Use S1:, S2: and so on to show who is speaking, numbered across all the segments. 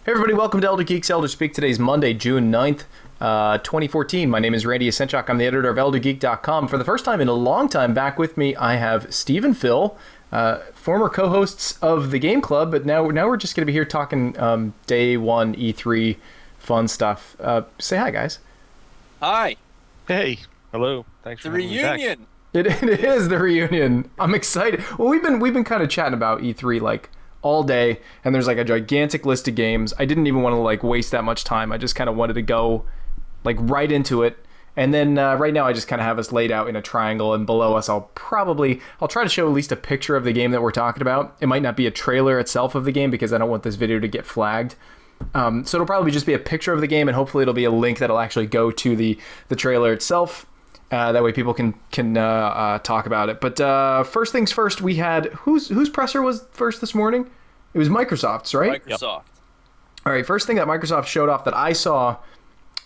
S1: Hey everybody, welcome to Elder Geek's Elder Speak. Today's Monday, June 9th, 2014. My name is Randy Yasenchak. I'm the editor of ElderGeek.com. For the first time in a long time, back with me, I have Steve and Phil, former co-hosts of the Game Club, but now we're just going to be here talking Day 1 E3 fun stuff. Say hi, guys.
S2: Hi.
S3: Hey. Hello. Thanks for having me back.
S2: The reunion.
S1: It is the reunion. I'm excited. Well, we've been kind of chatting about E3 like all day, and there's like a gigantic list of games. I didn't even want to like waste that much time. I just kind of wanted to go like right into it. And then right now I just kind of have us laid out in a triangle, and below us I'll try to show at least a picture of the game that we're talking about. It might not be a trailer itself of the game because I don't want this video to get flagged. So it'll probably just be a picture of the game, and hopefully it'll be a link that'll actually go to the trailer itself. That way people can talk about it. But first things first, we had whose presser was first this morning? It was Microsoft's, right?
S2: Microsoft. Yep.
S1: All right, first thing that Microsoft showed off that I saw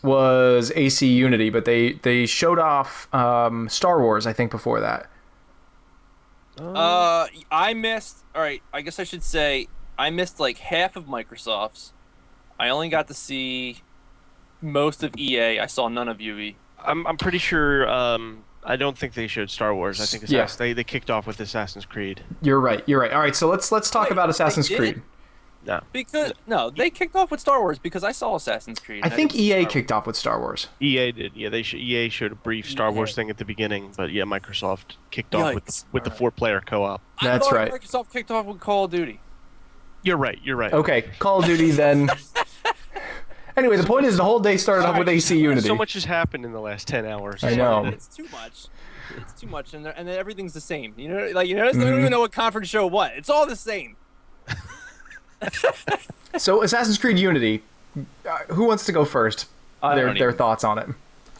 S1: was AC Unity, but they showed off Star Wars, I think, before that.
S2: I missed. All right, I guess I should say I missed like half of Microsoft's. I only got to see most of EA. I saw none of UE.
S3: I'm pretty sure. I don't think they showed Star Wars. I think they kicked off with Assassin's Creed.
S1: You're right. All right, so let's talk about Assassin's Creed.
S3: No.
S2: They kicked off with Star Wars because I saw Assassin's Creed.
S1: I think EA kicked off with Star Wars.
S3: EA did. Yeah, EA showed a brief Star Wars thing at the beginning, but yeah, Microsoft kicked off with the 4-player co-op.
S1: That's right.
S2: Microsoft kicked off with Call of Duty.
S3: You're right.
S1: Okay, Call of Duty then. Anyway, the point is the whole day started off with AC Unity.
S3: So much has happened in the last 10 hours.
S1: I know.
S2: It's too much, and then everything's the same. You know, like I don't even know what conference show what. It's all the same.
S1: So Assassin's Creed Unity, who wants to go first? Their thoughts on it.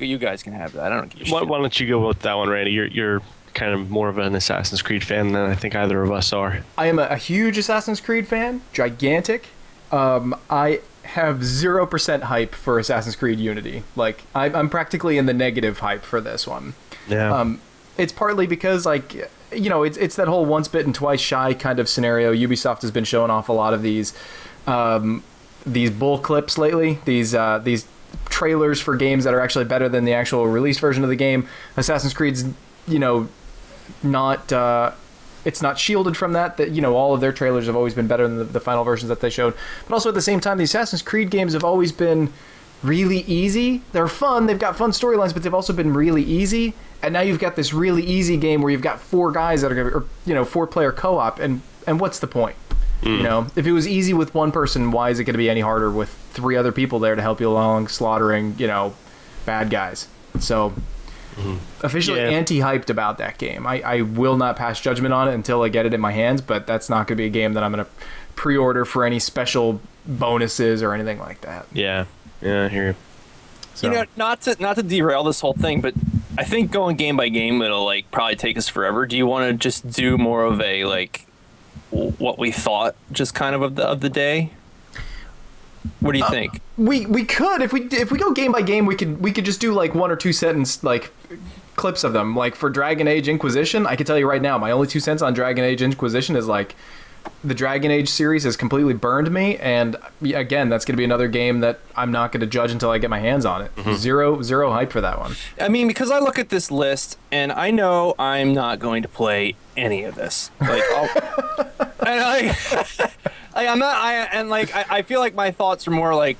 S2: You guys can have that. I don't give a shit.
S3: Why don't you go with that one, Randy? You're kind of more of an Assassin's Creed fan than I think either of us are.
S1: I am a huge Assassin's Creed fan, gigantic. I have 0% hype for Assassin's Creed Unity. Like I'm practically in the negative hype for this one.
S3: Yeah.
S1: It's partly because it's that whole once bitten twice shy kind of scenario. Ubisoft has been showing off a lot of these bull clips lately. These trailers for games that are actually better than the actual release version of the game. Assassin's Creed's it's not shielded from that all of their trailers have always been better than the final versions that they showed. But also at the same time, the Assassin's Creed games have always been really easy. They're fun. They've got fun storylines, but they've also been really easy. And now you've got this really easy game where you've got 4 guys that are 4-player co-op. And what's the point? If it was easy with one person, why is it going to be any harder with 3 other people there to help you along slaughtering, bad guys? So officially anti-hyped about that game. I will not pass judgment on it until I get it in my hands, but that's not going to be a game that I'm going to pre-order for any special bonuses or anything like that.
S3: Yeah, I hear you.
S2: So. Not to derail this whole thing, but I think going game by game, it'll probably take us forever. Do you want to just do more of a what we thought, just kind of the day? What do you think?
S1: We could if we go game by game, we could just do 1 or 2 sentence clips of them. Like for Dragon Age Inquisition, I can tell you right now, my only 2 cents on Dragon Age Inquisition is the Dragon Age series has completely burned me, and again, that's going to be another game that I'm not going to judge until I get my hands on it. Zero hype for that one.
S2: I mean, because I look at this list and I know I'm not going to play any of this. I feel like my thoughts are more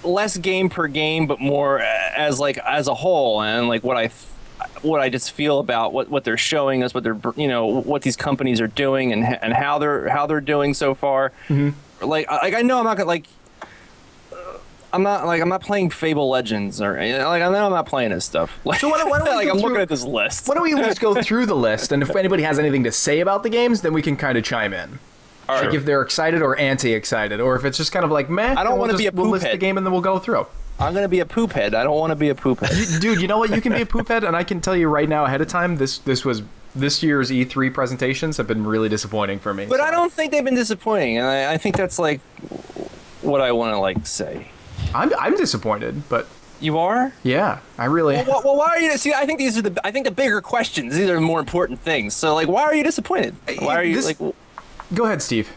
S2: less game per game, but more as a whole, and what I just feel about what they're showing us, what they're what these companies are doing and how they're doing so far. Mm-hmm. I know I'm not gonna I'm not playing Fable Legends or I know I'm not playing this stuff.
S1: So why don't we
S2: I'm looking at this list.
S1: Why don't we just go through the list, and if anybody has anything to say about the games, then we can kind of chime in. All right. If they're excited or anti-excited, or if it's just kind of meh.
S2: I don't want to be a poop
S1: We'll list
S2: head.
S1: the game and then we'll go through.
S2: I'm going to be a poop head. I don't want to be a poop head.
S1: Dude, you know what? You can be a poop head, and I can tell you right now ahead of time, this year's E3 presentations have been really disappointing for me.
S2: But I don't think they've been disappointing, and I think that's what I want to say.
S1: I'm disappointed, but
S2: you are?
S1: Yeah, I really.
S2: Well, why are you? See, I think the bigger questions. These are the more important things. So, why are you disappointed? Why are you
S1: Go ahead, Steve.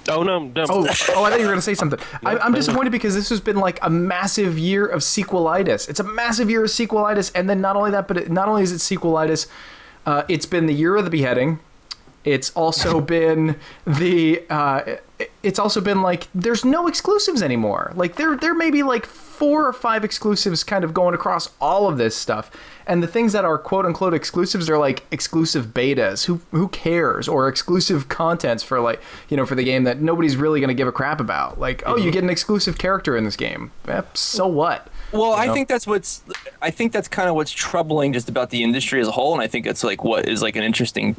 S3: Oh no!
S1: Oh, I thought you were going to say something. I'm disappointed because this has been like a massive year of sequelitis. It's a massive year of sequelitis, and then not only that, but not only is it sequelitis, it's been the year of the beheading. It's also been it's also been like there's no exclusives anymore. Like there may be like 4 or 5 exclusives kind of going across all of this stuff. And the things that are quote unquote exclusives are like exclusive betas. Who cares? Or exclusive contents for like, for the game that nobody's really going to give a crap about. Like, oh, you get an exclusive character in this game. So what?
S2: Well, I think that's kind of what's troubling just about the industry as a whole, and I think it's like what is like an interesting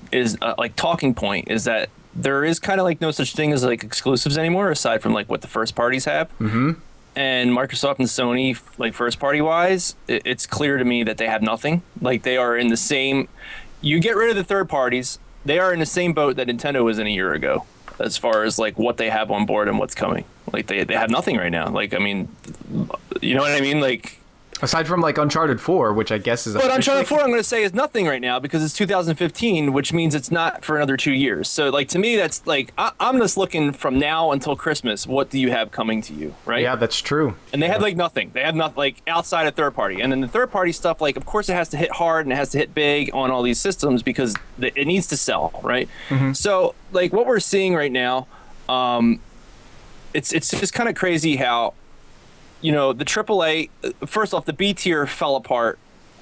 S2: like talking point is that there is kind of like no such thing as like exclusives anymore, aside from like what the first parties have. Mm-hmm. And Microsoft and Sony, like first party wise, it's clear to me that they have nothing. Like they are in the same. You get rid of the third parties, they are in the same boat that Nintendo was in a year ago, as far as like what they have on board and what's coming. Like they have nothing right now. Like I mean, you know what I mean? Like
S1: aside from like Uncharted 4, which I guess is.
S2: But Uncharted 4, I'm going to say is nothing right now because it's 2015, which means it's not for another 2 years. So like to me, that's like I'm just looking from now until Christmas. What do you have coming to you, right?
S1: Yeah, that's true.
S2: And they have like nothing. They have nothing like outside of third party. And then the third party stuff, like of course it has to hit hard and it has to hit big on all these systems because it needs to sell, right? Mm-hmm. So like what we're seeing right now, it's just kind of crazy how. The AAA, first off, the B tier fell apart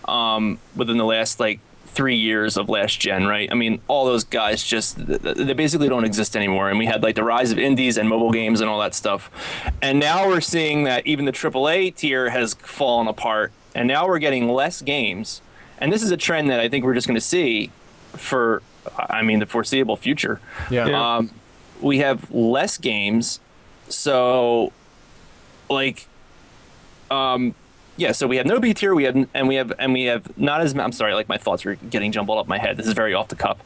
S2: within the last, 3 years of last gen, right? I mean, all those guys they basically don't exist anymore. And we had, the rise of indies and mobile games and all that stuff. And now we're seeing that even the AAA tier has fallen apart. And now we're getting less games. And this is a trend that I think we're just going to see for, the foreseeable future.
S1: Yeah.
S2: We have less games. So, so we have no B tier. We have not as. I'm sorry, my thoughts are getting jumbled up in my head. This is very off the cuff,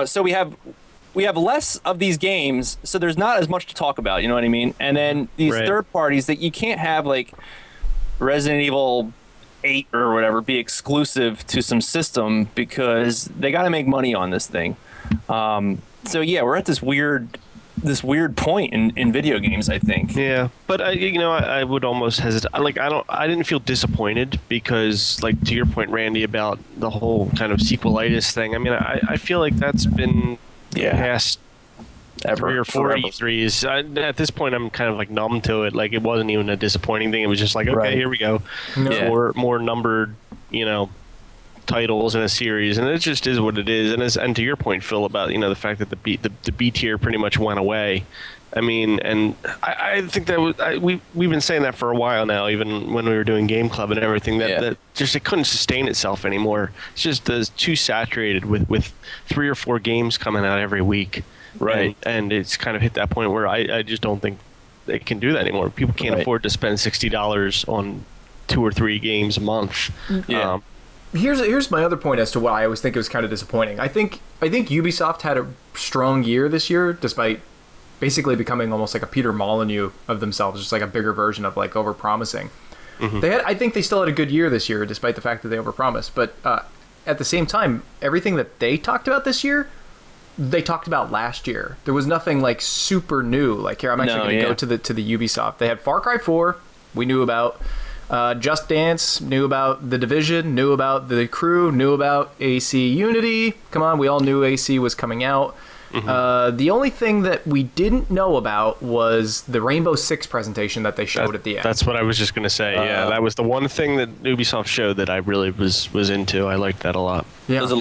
S2: so we have less of these games. So there's not as much to talk about. You know what I mean? And then these third parties that you can't have Resident Evil 8 or whatever be exclusive to some system because they got to make money on this thing. So yeah, we're at this weird point in video games, I think.
S3: Yeah, but I would almost hesitate. I didn't feel disappointed because, to your point, Randy, about the whole kind of sequelitis thing. I mean, I feel like that's been past 3 or 4 E3s. At this point, I'm kind of numb to it. It wasn't even a disappointing thing. It was just okay, here we go, more numbered, titles in a series, and it just is what it is. And to your point, Phil, about the fact that the B tier pretty much went away. I mean, and I think that we've been saying that for a while now, even when we were doing Game Club and everything. That just it couldn't sustain itself anymore. It's just too saturated with 3 or 4 games coming out every week,
S2: right?
S3: And it's kind of hit that point where I just don't think they can do that anymore. People can't afford to spend $60 on 2 or 3 games a month.
S2: Yeah.
S1: Here's my other point as to why I always think it was kind of disappointing. I think Ubisoft had a strong year this year, despite basically becoming almost like a Peter Molyneux of themselves, just like a bigger version of overpromising. Mm-hmm. I think they still had a good year this year, despite the fact that they overpromised. But at the same time, everything that they talked about this year, they talked about last year. There was nothing super new. Here, I'm actually going to go to the Ubisoft. They had Far Cry 4, we knew about. Just Dance, knew about The Division, knew about The Crew, knew about AC Unity. Come on, we all knew AC was coming out. Mm-hmm. The only thing that we didn't know about was the Rainbow Six presentation that they showed at the end.
S3: That's what I was just going to say. Yeah, that was the one thing that Ubisoft showed that I really was into. I liked that a lot.
S1: Yeah.
S2: Does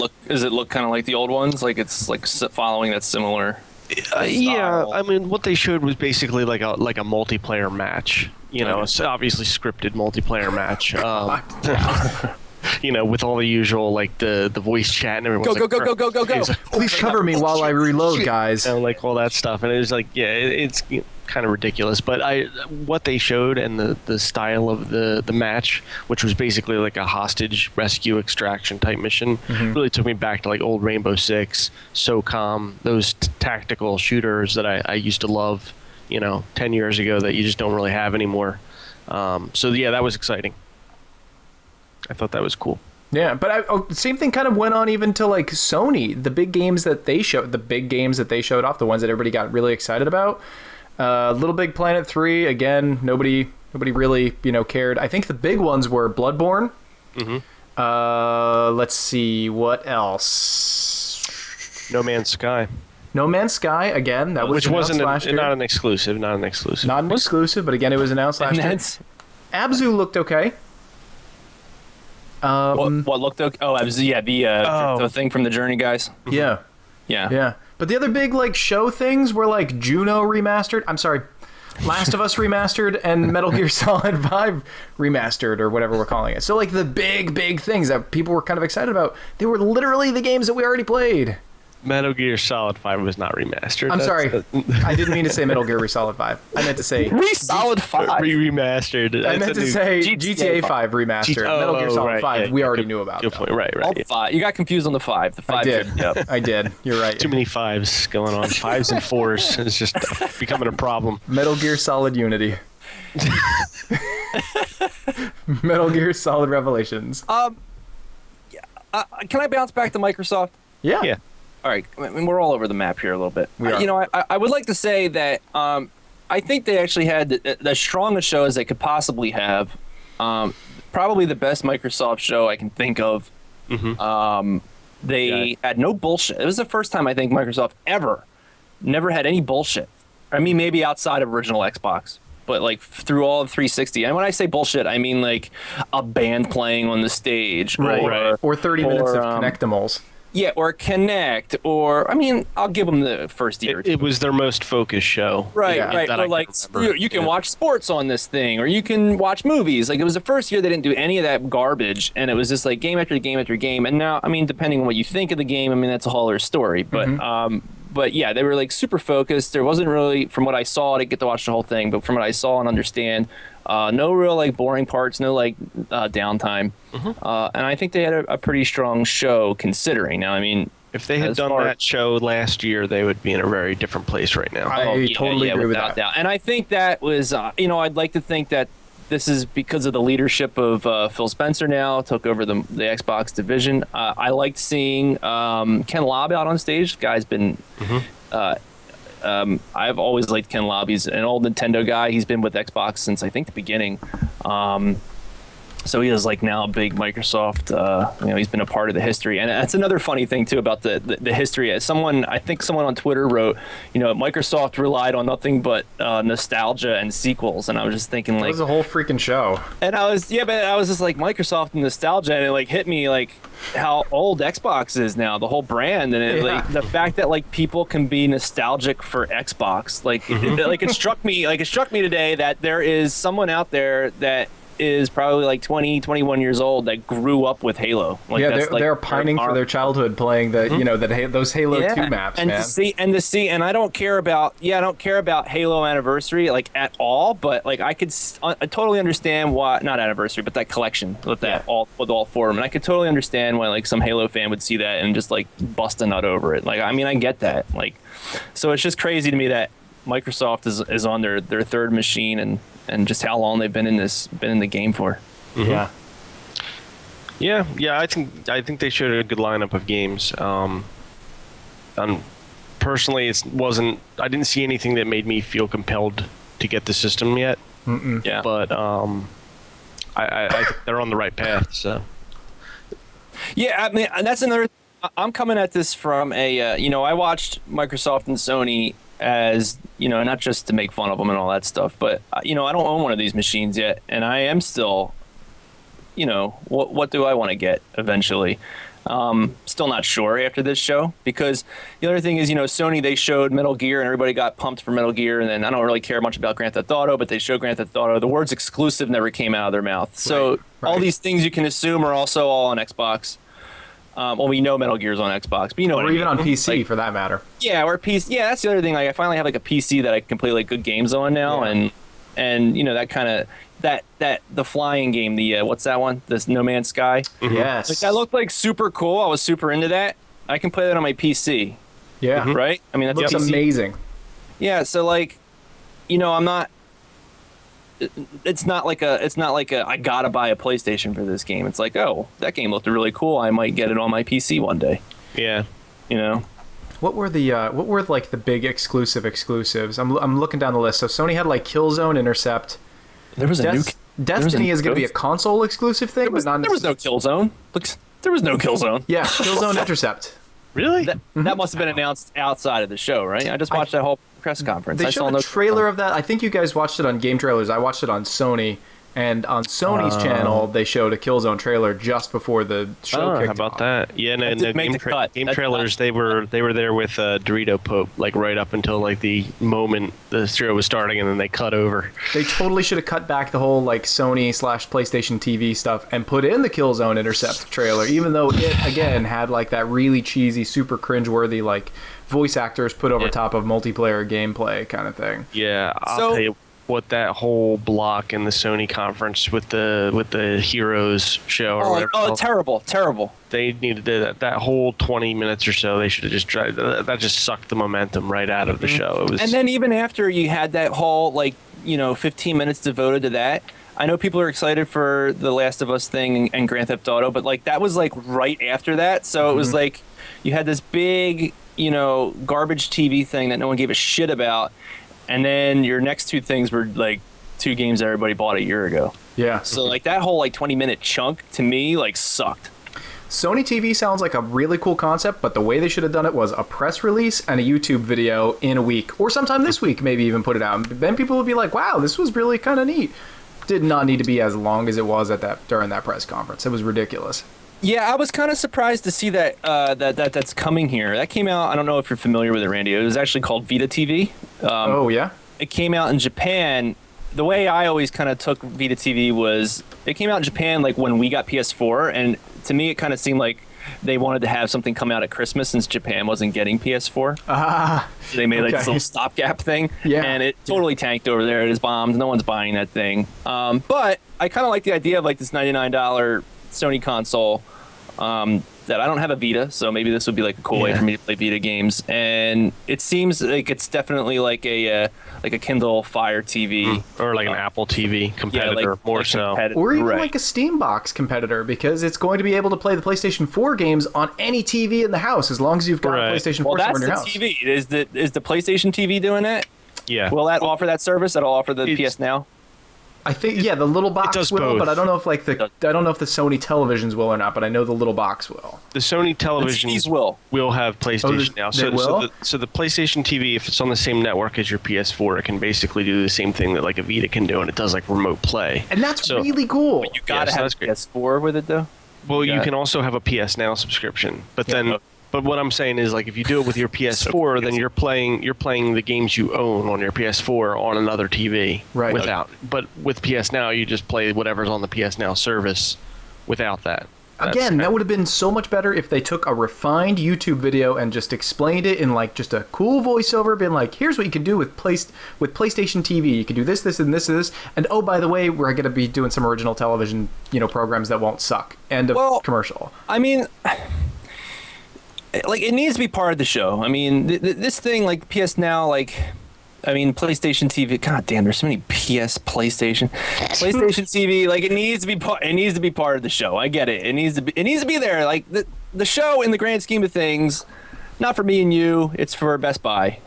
S2: it look kind of like the old ones? It's following that similar.
S3: Yeah, I mean, what they showed was basically like a multiplayer match. It's obviously scripted multiplayer match. With all the usual the voice chat and everyone's
S2: go.
S1: Please cover me while I reload, guys.
S3: And all that stuff, and it was it's kind of ridiculous. But what they showed and the style of the match, which was basically a hostage rescue extraction type mission, really took me back to old Rainbow Six, SOCOM, those tactical shooters that I used to love. 10 years ago that you just don't really have anymore. So yeah, that was exciting. I thought that was cool.
S1: Yeah, but same thing kind of went on even to like Sony. The big games that they showed off, the ones that everybody got really excited about. Little Big Planet 3, again, nobody really, cared. I think the big ones were Bloodborne. Let's see, what else?
S3: No Man's Sky.
S1: No Man's Sky, again, that was
S3: which wasn't
S1: last year.
S3: not an exclusive.
S1: Not an exclusive, but again, it was announced last year. Abzu looked okay.
S2: What looked okay? Oh, Abzu, the thing from the Journey guys.
S1: Yeah. But the other big show things were Juno remastered. I'm sorry, Last of Us remastered and Metal Gear Solid 5 remastered, or whatever we're calling it. So the big things that people were kind of excited about, they were literally the games that we already played.
S3: Metal Gear Solid 5 was not remastered.
S1: I'm sorry. I didn't mean to say Metal Gear Solid 5. I meant to say
S2: Solid 5
S3: remastered.
S1: I meant to say GTA 5 remastered. Metal Gear Solid 5 we already knew about.
S3: Good point. Right.
S2: Five. You got confused on the 5. The 5.
S1: I did. I did. You're right.
S3: Too many 5s going on. 5s and 4s. It's just becoming a problem.
S1: Metal Gear Solid Unity. Metal Gear Solid Revelations.
S2: Can I bounce back to Microsoft?
S1: Yeah.
S2: All right, I mean, we're all over the map here a little bit.
S1: We are.
S2: I would like to say that I think they actually had the strongest shows they could possibly have. Probably the best Microsoft show I can think of. They had no bullshit. It was the first time I think Microsoft never had any bullshit. I mean, maybe outside of original Xbox, but through all of 360. And when I say bullshit, I mean a band playing on the stage,
S1: or 30 minutes of Connectimals.
S2: Yeah, or Connect, or I'll give them the first year.
S3: It was their most focused show.
S2: Right. Or you can watch sports on this thing, or you can watch movies. It was the first year they didn't do any of that garbage, and it was just game after game after game. And now, depending on what you think of the game, that's a whole other story. But yeah, they were super focused. There wasn't really, from what I saw, I didn't get to watch the whole thing, but from what I saw and understand, no real boring parts, no downtime. And I think they had a pretty strong show considing. Now,
S3: if they had done that show last year, they would be in a very different place right now.
S1: I totally agree with that.
S2: Doubt. And I think that was, I'd like to think that this is because of the leadership of Phil Spencer now, took over the Xbox division. I liked seeing Ken Lobb out on stage. The guy's been... I've always liked Ken Lobb. He's an old Nintendo guy. He's been with Xbox since, I think, the beginning. So he is now a big Microsoft. He's been a part of the history, and that's another funny thing too about the history. I think someone on Twitter wrote, Microsoft relied on nothing but nostalgia and sequels, and I was just thinking
S1: that was a whole freaking show.
S2: And I was just Microsoft and nostalgia, and it hit me how old Xbox is now, the whole brand, and the fact that people can be nostalgic for Xbox, it struck me today that there is someone out there that is probably 20, 21 years old that grew up with Halo.
S1: They're pining for their childhood playing those Halo 2 maps,
S2: and
S1: man.
S2: to see, and I don't care about Halo Anniversary at all, but I totally understand why, not Anniversary, but that collection with all four of them. And I could totally understand why some Halo fan would see that and just bust a nut over it. I get that. So it's just crazy to me that Microsoft is on their third machine, and just how long they've been in the game for.
S3: Yeah. I think they showed a good lineup of games. Personally, I didn't see anything that made me feel compelled to get the system yet.
S2: Yeah,
S3: but I think they're on the right path. So
S2: yeah, and that's another. I'm coming at this from I watched Microsoft and Sony as not just to make fun of them and all that stuff, but I don't own one of these machines yet, and I am still what do I want to get eventually. Still not sure after this show, because the other thing is Sony, they showed Metal Gear and everybody got pumped for Metal Gear, and then I don't really care much about Grand Theft Auto, but they showed Grand Theft Auto. The words exclusive never came out of their mouth. So all these things you can assume are also all on Xbox. Well, we know Metal Gear's on Xbox, but
S1: or even on PC for that matter.
S2: Yeah, or PC. Yeah, that's the other thing. I finally have a PC that I can play good games on now, and that kind of that the flying game, the what's that one? This No Man's Sky.
S1: Yes,
S2: that looked super cool. I was super into that. I can play that on my PC.
S1: Yeah,
S2: right. That's
S1: looks amazing.
S2: Yeah, so I'm not. it's not like a I gotta buy a PlayStation for this game. It's like, oh, that game looked really cool. I might get it on my PC one day.
S3: Yeah.
S2: You know.
S1: What were like the big exclusives? I'm looking down the list. So Sony had like Killzone, Intercept.
S2: There was a new
S1: Destiny is going to be a console exclusive thing, but not.
S2: There was no Killzone. Look, there was no Killzone.
S1: Yeah, Killzone, Intercept.
S3: Really?
S2: That must have been announced outside of the show, right? I just watched that whole press conference.
S1: They showed a trailer of that. I think you guys watched it on Game Trailers. I watched it on Sony. And on Sony's channel, they showed a Killzone trailer just before the show kicked off.
S3: How about that? Yeah, no, Game Trailers, they were there with Dorito Pope, like right up until like the moment the show was starting, and then they cut over.
S1: They totally should have cut back the whole like Sony/PlayStation TV stuff and put in the Killzone Intercept trailer, even though it again had like that really cheesy, super cringeworthy like voice actors put over top of multiplayer gameplay kind of thing.
S3: Yeah, I'll tell you what, that whole block in the Sony conference with the Heroes show or whatever.
S2: Oh, terrible.
S3: They needed that whole 20 minutes or so. They should have just tried. That just sucked the momentum right out of the show. It was,
S2: and then even after you had that whole 15 minutes devoted to that, I know people are excited for the Last of Us thing and Grand Theft Auto, but like that was like right after that. So it was like you had this big garbage TV thing that no one gave a shit about. And then your next two things were like two games that everybody bought a year ago.
S1: Yeah.
S2: So like that whole 20-minute chunk to me like sucked.
S1: Sony TV sounds like a really cool concept, but the way they should have done it was a press release and a YouTube video in a week, or sometime this week, maybe even put it out. Then people would be like, "Wow, this was really kind of neat." Did not need to be as long as it was during that press conference. It was ridiculous.
S2: Yeah, I was kind of surprised to see that that's coming here. That came out. I don't know if you're familiar with it, Randy. It was actually called Vita TV.
S1: Oh yeah.
S2: It came out in Japan. The way I always kind of took Vita TV was it came out in Japan like when we got PS4, and to me it kind of seemed like they wanted to have something come out at Christmas since Japan wasn't getting PS4. So they made like this little stopgap thing, and it totally tanked over there. It is bombed. No one's buying that thing. But I kind of like the idea of like this $99 Sony console. That I don't have a Vita, so maybe this would be like a cool way for me to play Vita games. And it seems like it's definitely like a Kindle Fire TV
S3: or like an Apple TV competitor, more so,
S1: or even like a Steam Box competitor, because it's going to be able to play the PlayStation 4 games on any TV in the house as long as you've got a PlayStation 4 somewhere in your house.
S2: Well, that's the TV. Is the PlayStation TV doing that?
S3: Yeah.
S2: Will that offer that service? That'll offer the PS Now.
S1: I think the little box will, both. But I don't know if the Sony televisions will or not. But I know the little box will.
S3: The Sony televisions will have PlayStation Now. So the PlayStation TV, if it's on the same network as your PS4, it can basically do the same thing that like a Vita can do, and it does like remote play.
S1: And that's really cool.
S2: But you gotta have a PS4 with it though.
S3: Well, you can also have a PS Now subscription, but then. But what I'm saying is, like, if you do it with your PS4, then you're playing the games you own on your PS4 on another TV.
S1: Right.
S3: But with PS Now, you just play whatever's on the PS Now service without that.
S1: Again, that would have been so much better if they took a refined YouTube video and just explained it in like just a cool voiceover, being like, "Here's what you can do with PlayStation TV. You can do this, this, and this, and this. And oh, by the way, we're going to be doing some original television, programs that won't suck." End of commercial.
S2: I mean. Like, it needs to be part of the show. I mean, this thing, like, PS Now, like, I mean, PlayStation TV. God damn, there's so many PlayStation TV. Like, it needs to be part of the show. I get it. It needs to be there. Like, the show, in the grand scheme of things, not for me and you. It's for Best Buy.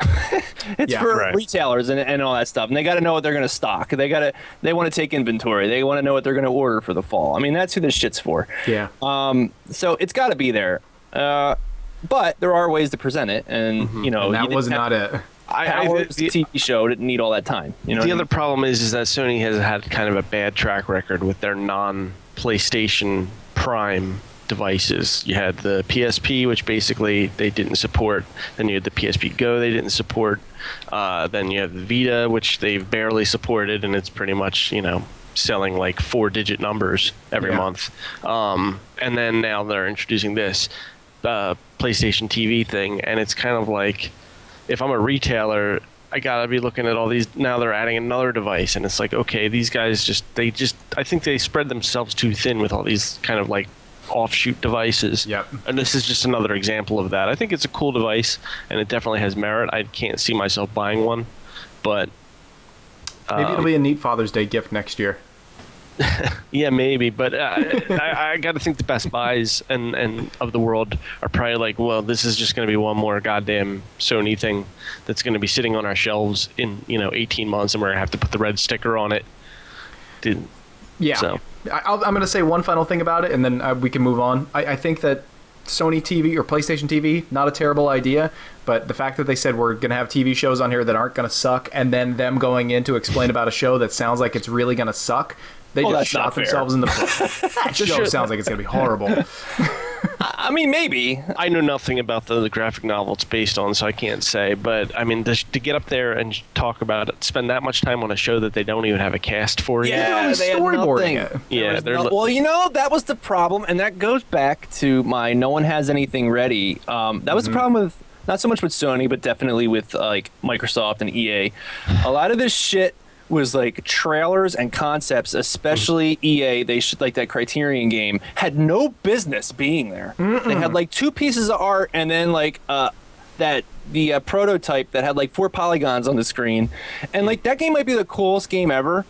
S2: It's for retailers and all that stuff. And they got to know what they're going to stock. They want to take inventory. They want to know what they're going to order for the fall. I mean, that's who this shit's for.
S1: Yeah.
S2: So it's got to be there. But there are ways to present it, and
S1: and that was not it.
S2: The TV show didn't need all that time.
S3: The other problem is that Sony has had kind of a bad track record with their non-PlayStation Prime devices. You had the PSP, which basically they didn't support. Then you had the PSP Go, they didn't support. Then you have the Vita, which they've barely supported, and it's pretty much selling like 4-digit numbers every month. And then now they're introducing this PlayStation TV thing, and it's kind of like, if I'm a retailer, I gotta be looking at all these. Now they're adding another device, and it's like, okay, these guys I think they spread themselves too thin with all these kind of like offshoot devices.
S1: Yep.
S3: And this is just another example of that. I think it's a cool device, and it definitely has merit. I can't see myself buying one, but
S1: Maybe it'll be a neat Father's Day gift next year.
S3: Yeah, maybe, but I got to think the Best Buys and of the world are probably like, well, this is just going to be one more goddamn Sony thing that's going to be sitting on our shelves in 18 months, and we're going to have to put the red sticker on it.
S1: Yeah.
S3: So.
S1: I'm going to say one final thing about it, and then we can move on. I think that Sony TV or PlayStation TV, not a terrible idea, but the fact that they said we're going to have TV shows on here that aren't going to suck, and then them going in to explain about a show that sounds like it's really going to suck, they just shot themselves in the foot. That show sounds like it's going to be horrible.
S2: I mean, maybe.
S3: I know nothing about the graphic novel it's based on, so I can't say. But, I mean, to get up there and talk about it, spend that much time on a show that they don't even have a cast for yet.
S2: Yeah,
S1: they're storyboarding it.
S3: Yeah,
S2: well, that was the problem, and that goes back to my no one has anything ready. That was the problem with, not so much with Sony, but definitely with like Microsoft and EA. A lot of this shit was like trailers and concepts, especially EA. They should, like that Criterion game had no business being there. They had like 2 pieces of art and then like the prototype that had like 4 polygons on the screen, and like that game might be the coolest game ever,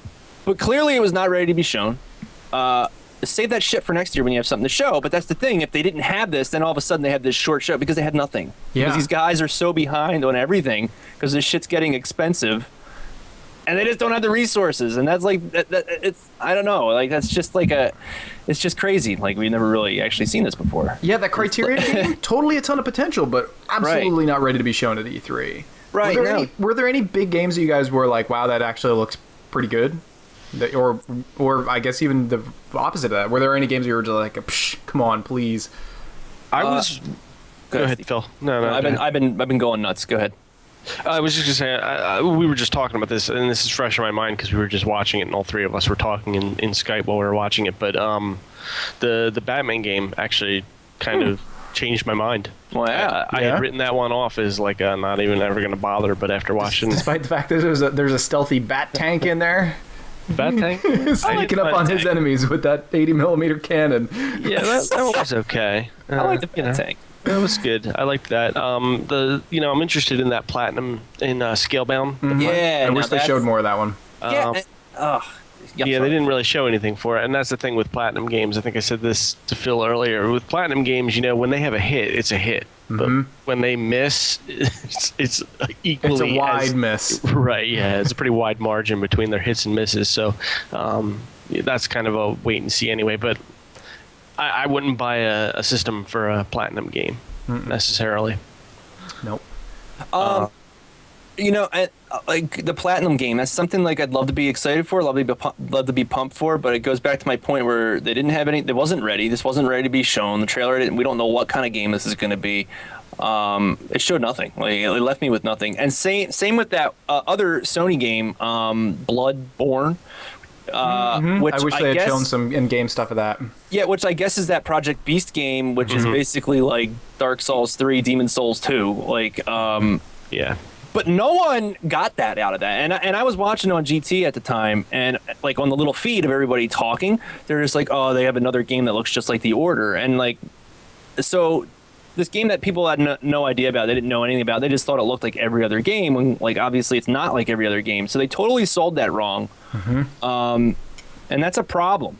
S2: but clearly it was not ready to be shown. Save that shit for next year when you have something to show. But that's the thing, if they didn't have this, then all of a sudden they have this short show because they had nothing. Because these guys are so behind on everything because this shit's getting expensive. And they just don't have the resources, and that's like it's, I don't know, like that's just like it's just crazy. Like we've never really actually seen this before.
S1: Yeah, that Criterion game, totally a ton of potential, but absolutely not ready to be shown at E3.
S2: Right.
S1: Were there any big games that you guys were like, wow, that actually looks pretty good? Or I guess even the opposite of that. Were there any games you were just like, psh, come on, please?
S3: I was. Go ahead, Phil. No.
S2: I've been going nuts. Go ahead.
S3: I was just going to say, we were just talking about this, and this is fresh in my mind because we were just watching it, and all 3 of us were talking in Skype while we were watching it. But the Batman game actually kind of changed my mind.
S2: Well, yeah.
S3: I had written that one off as like not even ever going to bother, but after watching...
S1: Despite the fact that there's a stealthy bat tank in there.
S3: Bat tank?
S1: Sneaking up on his enemies with that 80mm cannon.
S3: Yeah, that was okay.
S2: I like the bat tank.
S3: That was good. I liked that. I'm interested in that Platinum in Scalebound.
S1: Yeah, I wish they showed more of that one.
S3: They didn't really show anything for it, and that's the thing with Platinum games. I think I said this to Phil earlier. With Platinum games, when they have a hit, it's a hit. But when they miss, it's equally.
S1: It's a wide miss.
S3: Right. Yeah, it's a pretty wide margin between their hits and misses. So that's kind of a wait and see anyway. But I wouldn't buy a system for a Platinum game necessarily.
S1: Nope.
S2: Like the Platinum game, that's something like I'd love to be excited for, love to be pumped for, but it goes back to my point where they didn't have any, it wasn't ready. This wasn't ready to be shown. The trailer we don't know what kind of game this is going to be. It showed nothing. Like it left me with nothing. And same with that other Sony game, Bloodborne. Which
S1: I wish they had shown some in-game stuff of that.
S2: Yeah, which I guess is that Project Beast game, which is basically like Dark Souls 3, Demon Souls 2. Like,
S3: yeah.
S2: But no one got that out of that. And I was watching on GT at the time, and like on the little feed of everybody talking, they're just like, oh, they have another game that looks just like The Order. And like, so this game that people had no idea about, they didn't know anything about, they just thought it looked like every other game, when like obviously it's not like every other game. So they totally sold that wrong. And that's a problem,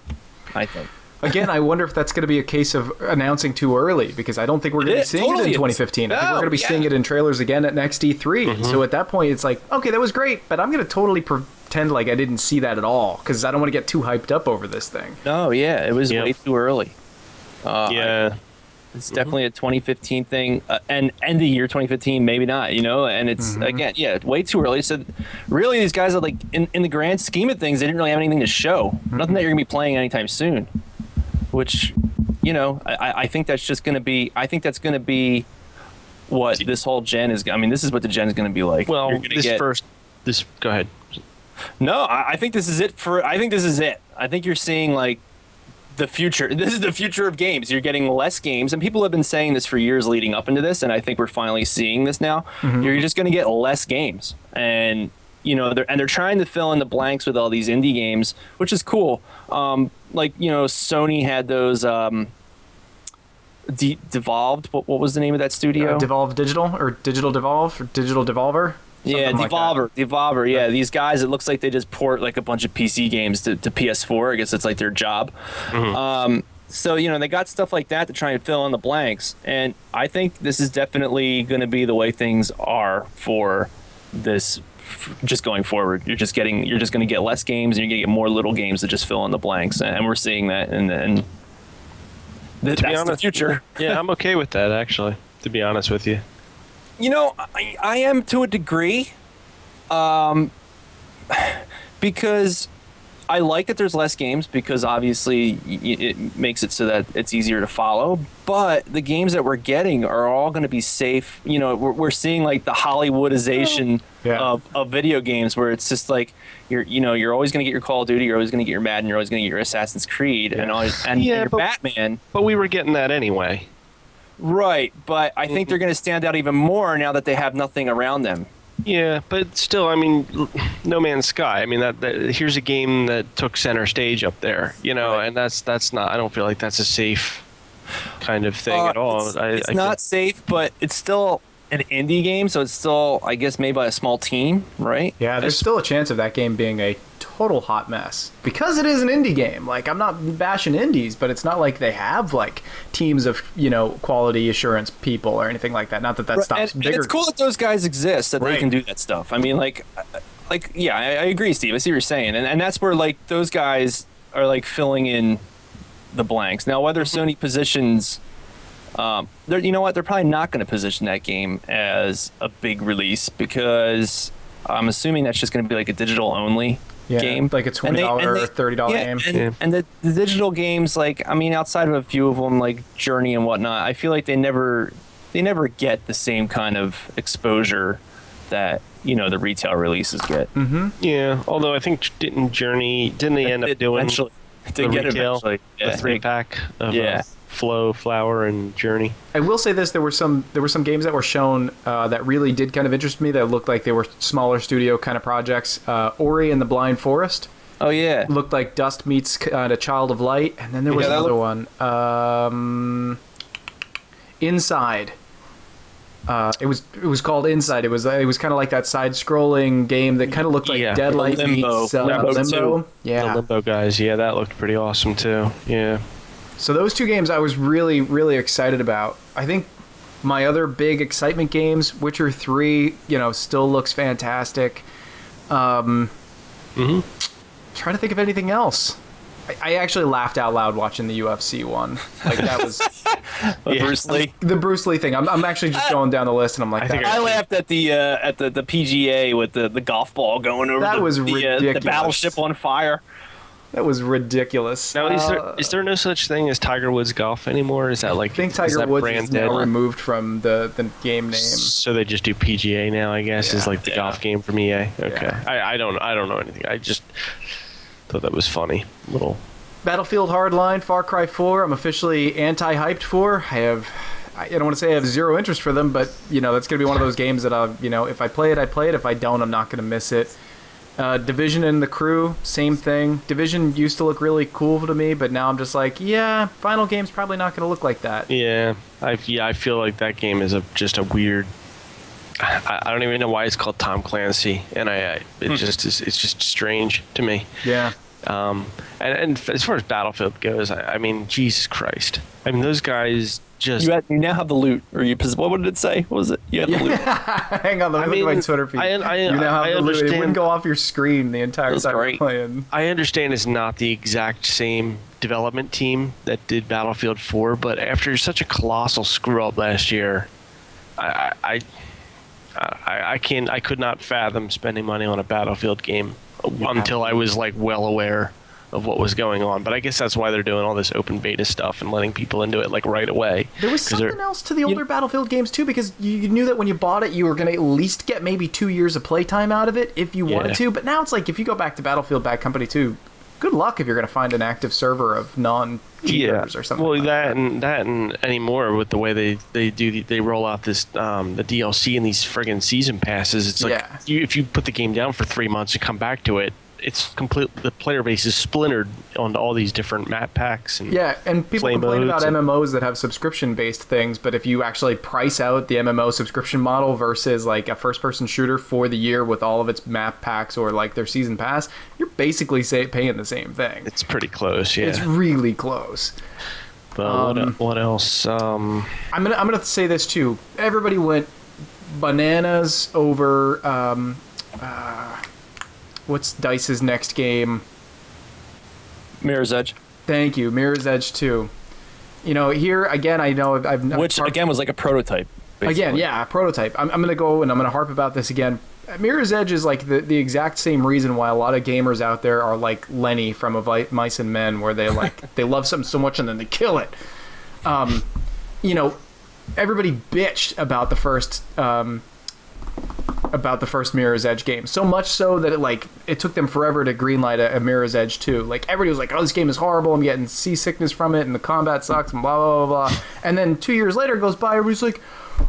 S2: I think.
S1: Again, I wonder if that's going to be a case of announcing too early, because I don't think we're going to be seeing it in 2015. I think we're going to be seeing it in trailers again at next E3. So at that point, it's like, okay, that was great, but I'm going to totally pretend like I didn't see that at all, because I don't want to get too hyped up over this thing.
S2: No, yeah, it was way too early. It's definitely a 2015 thing, and end of year 2015, maybe not, and it's, again, way too early. So really, these guys are like, in the grand scheme of things, they didn't really have anything to show. Nothing that you're going to be playing anytime soon. Which, I think that's just going to be, what this whole gen is. I mean, this is what the gen is going to be like.
S3: Well, go ahead.
S2: No, I think this is it I think you're seeing like the future. This is the future of games. You're getting less games, and people have been saying this for years leading up into this, and I think we're finally seeing this now. You're just going to get less games, and they're trying to fill in the blanks with all these indie games, which is cool. Sony had those Devolved. What was the name of that studio?
S1: Devolve Digital, or Digital Devolve, or Digital Devolver.
S2: Yeah,
S1: Something like that.
S2: Devolver. Yeah, these guys. It looks like they just port like a bunch of PC games to PS4. I guess it's like their job. So they got stuff like that to try and fill in the blanks, and I think this is definitely going to be the way things are for this. Just going forward, you're just going to get less games, and you're going to get more little games that just fill in the blanks, and we're seeing that, and that's the future.
S3: Yeah, I'm okay with that, actually, to be honest with you.
S2: I am to a degree, because I like that there's less games, because obviously it makes it so that it's easier to follow. But the games that we're getting are all going to be safe. We're seeing like the Hollywoodization of video games, where it's just like you're always going to get your Call of Duty, you're always going to get your Madden, you're always going to get your Assassin's Creed, and your Batman.
S3: But we were getting that anyway.
S2: Right, but I think they're going to stand out even more now that they have nothing around them.
S3: Yeah, but still, I mean, No Man's Sky. I mean, that here's a game that took center stage up there,
S2: Right.
S3: and that's not. I don't feel like that's a safe kind of thing at all.
S2: It's not safe, but it's still an indie game, so it's still, I guess, made by a small team, right?
S1: Yeah, there's still a chance of that game being a total hot mess because it is an indie game. Like, I'm not bashing indies, but it's not like they have like teams of quality assurance people or anything like that. Not that that stops bigger.
S2: And it's cool that those guys exist, that they can do that stuff. I mean, yeah, I agree, Steve. I see what you're saying, and that's where like those guys are like filling in the blanks. Now, whether Sony positions, they're probably not going to position that game as a big release, because I'm assuming that's just going to be like a digital only game,
S1: like a $20 or $30 game.
S2: And the digital games, like, I mean, outside of a few of them, like Journey and whatnot, I feel like they never get the same kind of exposure that the retail releases get.
S3: Yeah, although I think didn't they end up doing
S2: eventually
S3: the retail, the 3-pack of Flow, Flower, and Journey?
S1: I will say this: there were some games that were shown that really did kind of interest me. That looked like they were smaller studio kind of projects. Ori and the Blind Forest.
S2: Oh yeah,
S1: looked like Dust meets a Child of Light, and then there was another one. Inside. It was called Inside. It was kind of like that side-scrolling game that kind of looked like Deadlight meets Limbo. Yeah,
S3: the Limbo guys. Yeah, that looked pretty awesome too. Yeah.
S1: So those two games I was really, really excited about. I think my other big excitement games, Witcher 3, still looks fantastic. Trying to think of anything else. I actually laughed out loud watching the UFC one. Like, that was
S2: Bruce Lee.
S1: The Bruce Lee thing. I'm actually just going down the list, and I'm like,
S2: I laughed at the PGA with the golf ball going over the battleship on fire.
S1: That was ridiculous.
S3: Now, is there no such thing as Tiger Woods Golf anymore? Is that like,
S1: I think Tiger Woods is now removed from the game name.
S3: So they just do PGA now, I guess, is like the golf game from EA. Okay, yeah. I don't know anything. I just thought that was funny. Little
S1: Battlefield Hardline, Far Cry 4. I'm officially anti-hyped for. I don't want to say I have zero interest for them, but that's gonna be one of those games that if I play it, I play it. If I don't, I'm not gonna miss it. Division and The Crew, same thing. Division used to look really cool to me, but now I'm just like, final game's probably not going to look like that.
S3: Yeah, I feel like that game is just a weird. I don't even know why it's called Tom Clancy, and it's just strange to me.
S1: Yeah.
S3: And as far as Battlefield goes, I mean, Jesus Christ. I mean, those guys just...
S2: You now have the loot. What did it say? What was it? You have the loot.
S1: Hang on, let me look at my Twitter feed. You now have the loot. It wouldn't go off your screen the entire time you're playing.
S3: I understand it's not the exact same development team that did Battlefield 4, but after such a colossal screw-up last year, I could not fathom spending money on a Battlefield game until I was like well aware of what was going on. But I guess that's why they're doing all this open beta stuff and letting people into it like right away.
S1: There was something else to the older Battlefield games too, because you knew that when you bought it, you were going to at least get maybe 2 years of playtime out of it if you wanted to. But now it's like, if you go back to Battlefield Bad Company 2, good luck if you're going to find an active server of non-cheaters or something.
S3: Well,
S1: like that
S3: and anymore with the way they roll out this the DLC and these friggin' season passes. It's like if you put the game down for 3 months and come back to it, the player base is splintered onto all these different map packs. And
S1: and people complain about MMOs that have subscription-based things, but if you actually price out the MMO subscription model versus like a first-person shooter for the year with all of its map packs or like their season pass, you're basically paying the same thing.
S3: It's pretty close, yeah.
S1: It's really close.
S3: But what else?
S1: I'm gonna say this too. Everybody went bananas over what's DICE's next game?
S2: Mirror's Edge.
S1: Thank you, Mirror's Edge 2. You know, here again, I know
S2: which again was like a prototype. Basically. Again,
S1: yeah, a prototype. I'm gonna go and I'm gonna harp about this again. Mirror's Edge is like the exact same reason why a lot of gamers out there are like Lenny from Mice and Men, where they like they love something so much and then they kill it. You know, everybody bitched about the first Mirror's Edge game, so much so that it took them forever to greenlight a Mirror's Edge 2. Like, everybody was like, oh, this game is horrible, I'm getting seasickness from it, and the combat sucks, and blah, blah, blah, blah. And then 2 years later goes by, everybody's like,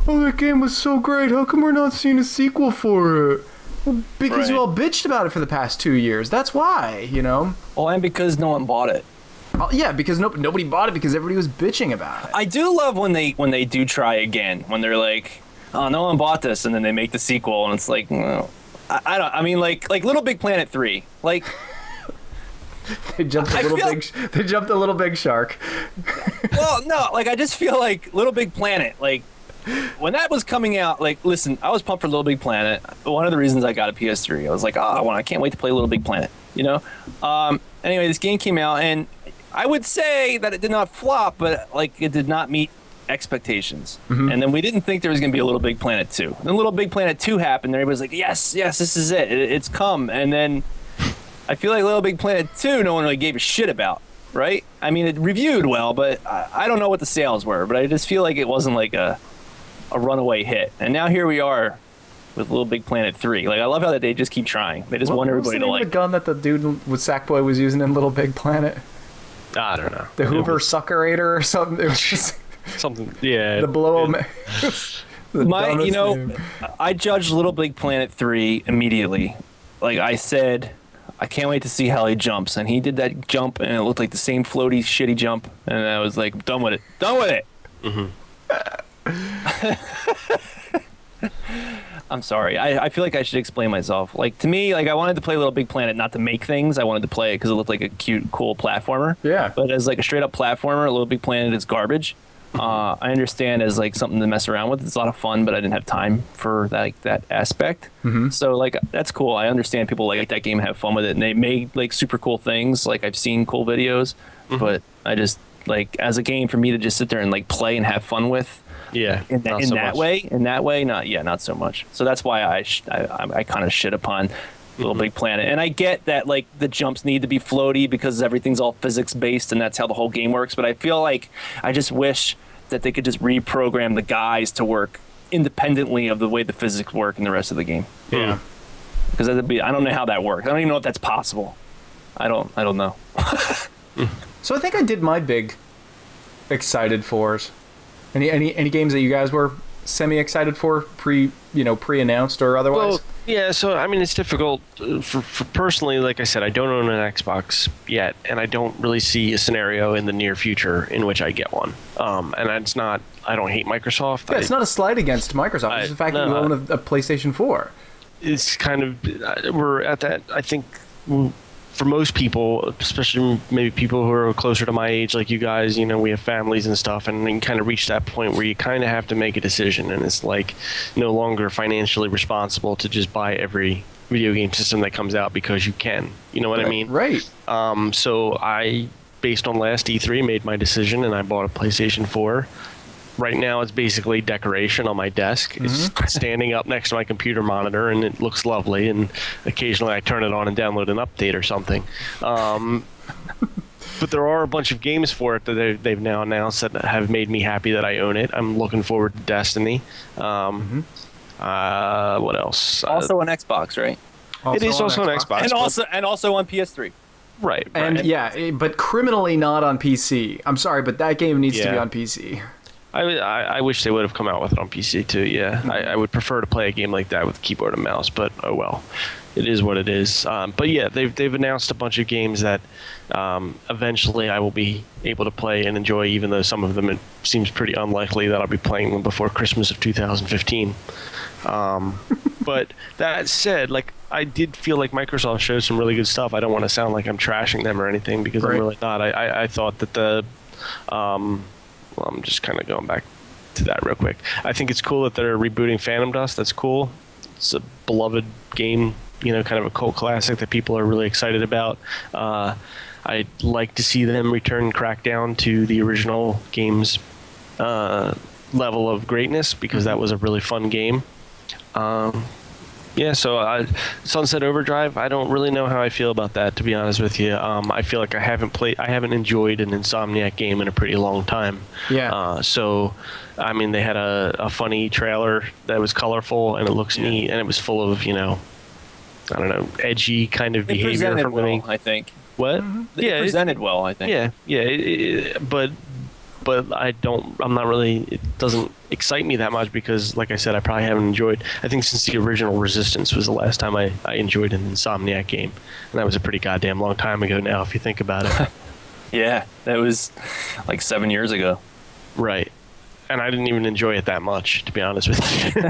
S1: oh, that game was so great, how come we're not seeing a sequel for it? Well, because you all bitched about it for the past 2 years. That's why, you know?
S2: Well, and because no one bought it.
S1: Yeah, because nobody bought it because everybody was bitching about it.
S2: I do love when they do try again, when they're like, oh, no one bought this, and then they make the sequel, and it's like, well, I mean, like Little Big Planet 3, like.
S1: They jumped a little big shark.
S2: Well, no, like, I just feel like Little Big Planet, like, when that was coming out, like, listen, I was pumped for Little Big Planet. One of the reasons I got a PS3, I was like, I can't wait to play Little Big Planet, you know? Anyway, this game came out, and I would say that it did not flop, but, like, it did not meet expectations. Mm-hmm. And then we didn't think there was going to be a Little Big Planet 2. Then Little Big Planet 2 happened, and everybody's like, yes, this is it. It's come. And then I feel like Little Big Planet 2, no one really gave a shit about, right? I mean, it reviewed well, but I don't know what the sales were, but I just feel like it wasn't like a runaway hit. And now here we are with Little Big Planet 3. Like, I love how they just keep trying. They just want everybody to like.
S1: The gun that the dude with Sackboy was using in Little Big Planet?
S3: I don't know.
S1: The Hoover Suckerator or something? It was just
S3: something, yeah.
S1: The blow
S2: I judged Little Big Planet 3 immediately. Like, I said, I can't wait to see how he jumps. And he did that jump, and it looked like the same floaty, shitty jump. And I was like, done with it. Mm-hmm. I'm sorry. I feel like I should explain myself. Like, to me, like, I wanted to play Little Big Planet not to make things. I wanted to play it because it looked like a cute, cool platformer.
S1: Yeah.
S2: But as like a straight up platformer, Little Big Planet is garbage. I understand as like something to mess around with. It's a lot of fun, but I didn't have time for that aspect. Mm-hmm. So like, that's cool. I understand people like that game and have fun with it, and they made like super cool things. Like, I've seen cool videos, but I just like, as a game for me to just sit there and like play and have fun with.
S3: Yeah,
S2: in that way, not so much. So that's why I kind of shit upon Little Big Planet. And I get that like the jumps need to be floaty because everything's all physics based, and that's how the whole game works. But I feel like I just wish that they could just reprogram the guys to work independently of the way the physics work in the rest of the game.
S1: Yeah,
S2: because I don't know how that works. I don't even know if that's possible. I don't know.
S1: So I think I did my big excited fors. Any games that you guys were semi-excited for, pre-announced or otherwise?
S3: Well, yeah, so, I mean, it's difficult. For personally, like I said, I don't own an Xbox yet, and I don't really see a scenario in the near future in which I get one. And it's not, I don't hate Microsoft.
S1: Yeah, it's not a slight against Microsoft. It's the fact that you own a PlayStation 4.
S3: It's kind of, we're at that, I think, for most people, especially maybe people who are closer to my age, like you guys, you know, we have families and stuff, and you kind of reach that point where you kind of have to make a decision, and it's like no longer financially responsible to just buy every video game system that comes out because you can. You know what I mean?
S1: Right.
S3: So I, based on last E3, made my decision, and I bought a PlayStation 4. Right now, it's basically decoration on my desk. It's standing up next to my computer monitor, and it looks lovely. And occasionally, I turn it on and download an update or something. But there are a bunch of games for it that they've now announced that have made me happy that I own it. I'm looking forward to Destiny. What else?
S2: Also on Xbox, right?
S3: It is also on Xbox,
S2: and also on PS3.
S3: Right.
S1: And yeah, but criminally not on PC. I'm sorry, but that game needs to be on PC.
S3: I wish they would have come out with it on PC too. Yeah, I would prefer to play a game like that with keyboard and mouse, but oh well, it is what it is. But yeah, they've announced a bunch of games that eventually I will be able to play and enjoy, even though some of them it seems pretty unlikely that I'll be playing them before Christmas of 2015. But that said, like, I did feel like Microsoft showed some really good stuff. I don't want to sound like I'm trashing them or anything, because I'm really not. I thought that well, I'm just kind of going back to that real quick. I think it's cool that they're rebooting Phantom Dust. That's cool. It's a beloved game, kind of a cult classic that people are really excited about. I'd like to see them return Crackdown to the original game's level of greatness, because that was a really fun game. So Sunset Overdrive, I don't really know how I feel about that, to be honest with you. I feel like I haven't enjoyed an Insomniac game in a pretty long time.
S1: Yeah.
S3: So, I mean, they had a funny trailer that was colorful and it looks neat, and it was full of, I don't know, edgy kind of behavior from
S2: well,
S3: me.
S2: I think.
S3: What?
S2: They presented well, I think.
S3: But I'm not really, it doesn't excite me that much, because, like I said, I probably haven't enjoyed, I think since the original Resistance was the last time I enjoyed an Insomniac game. And that was a pretty goddamn long time ago now, if you think about it.
S2: Yeah, that was like 7 years ago.
S3: Right. And I didn't even enjoy it that much, to be honest with you.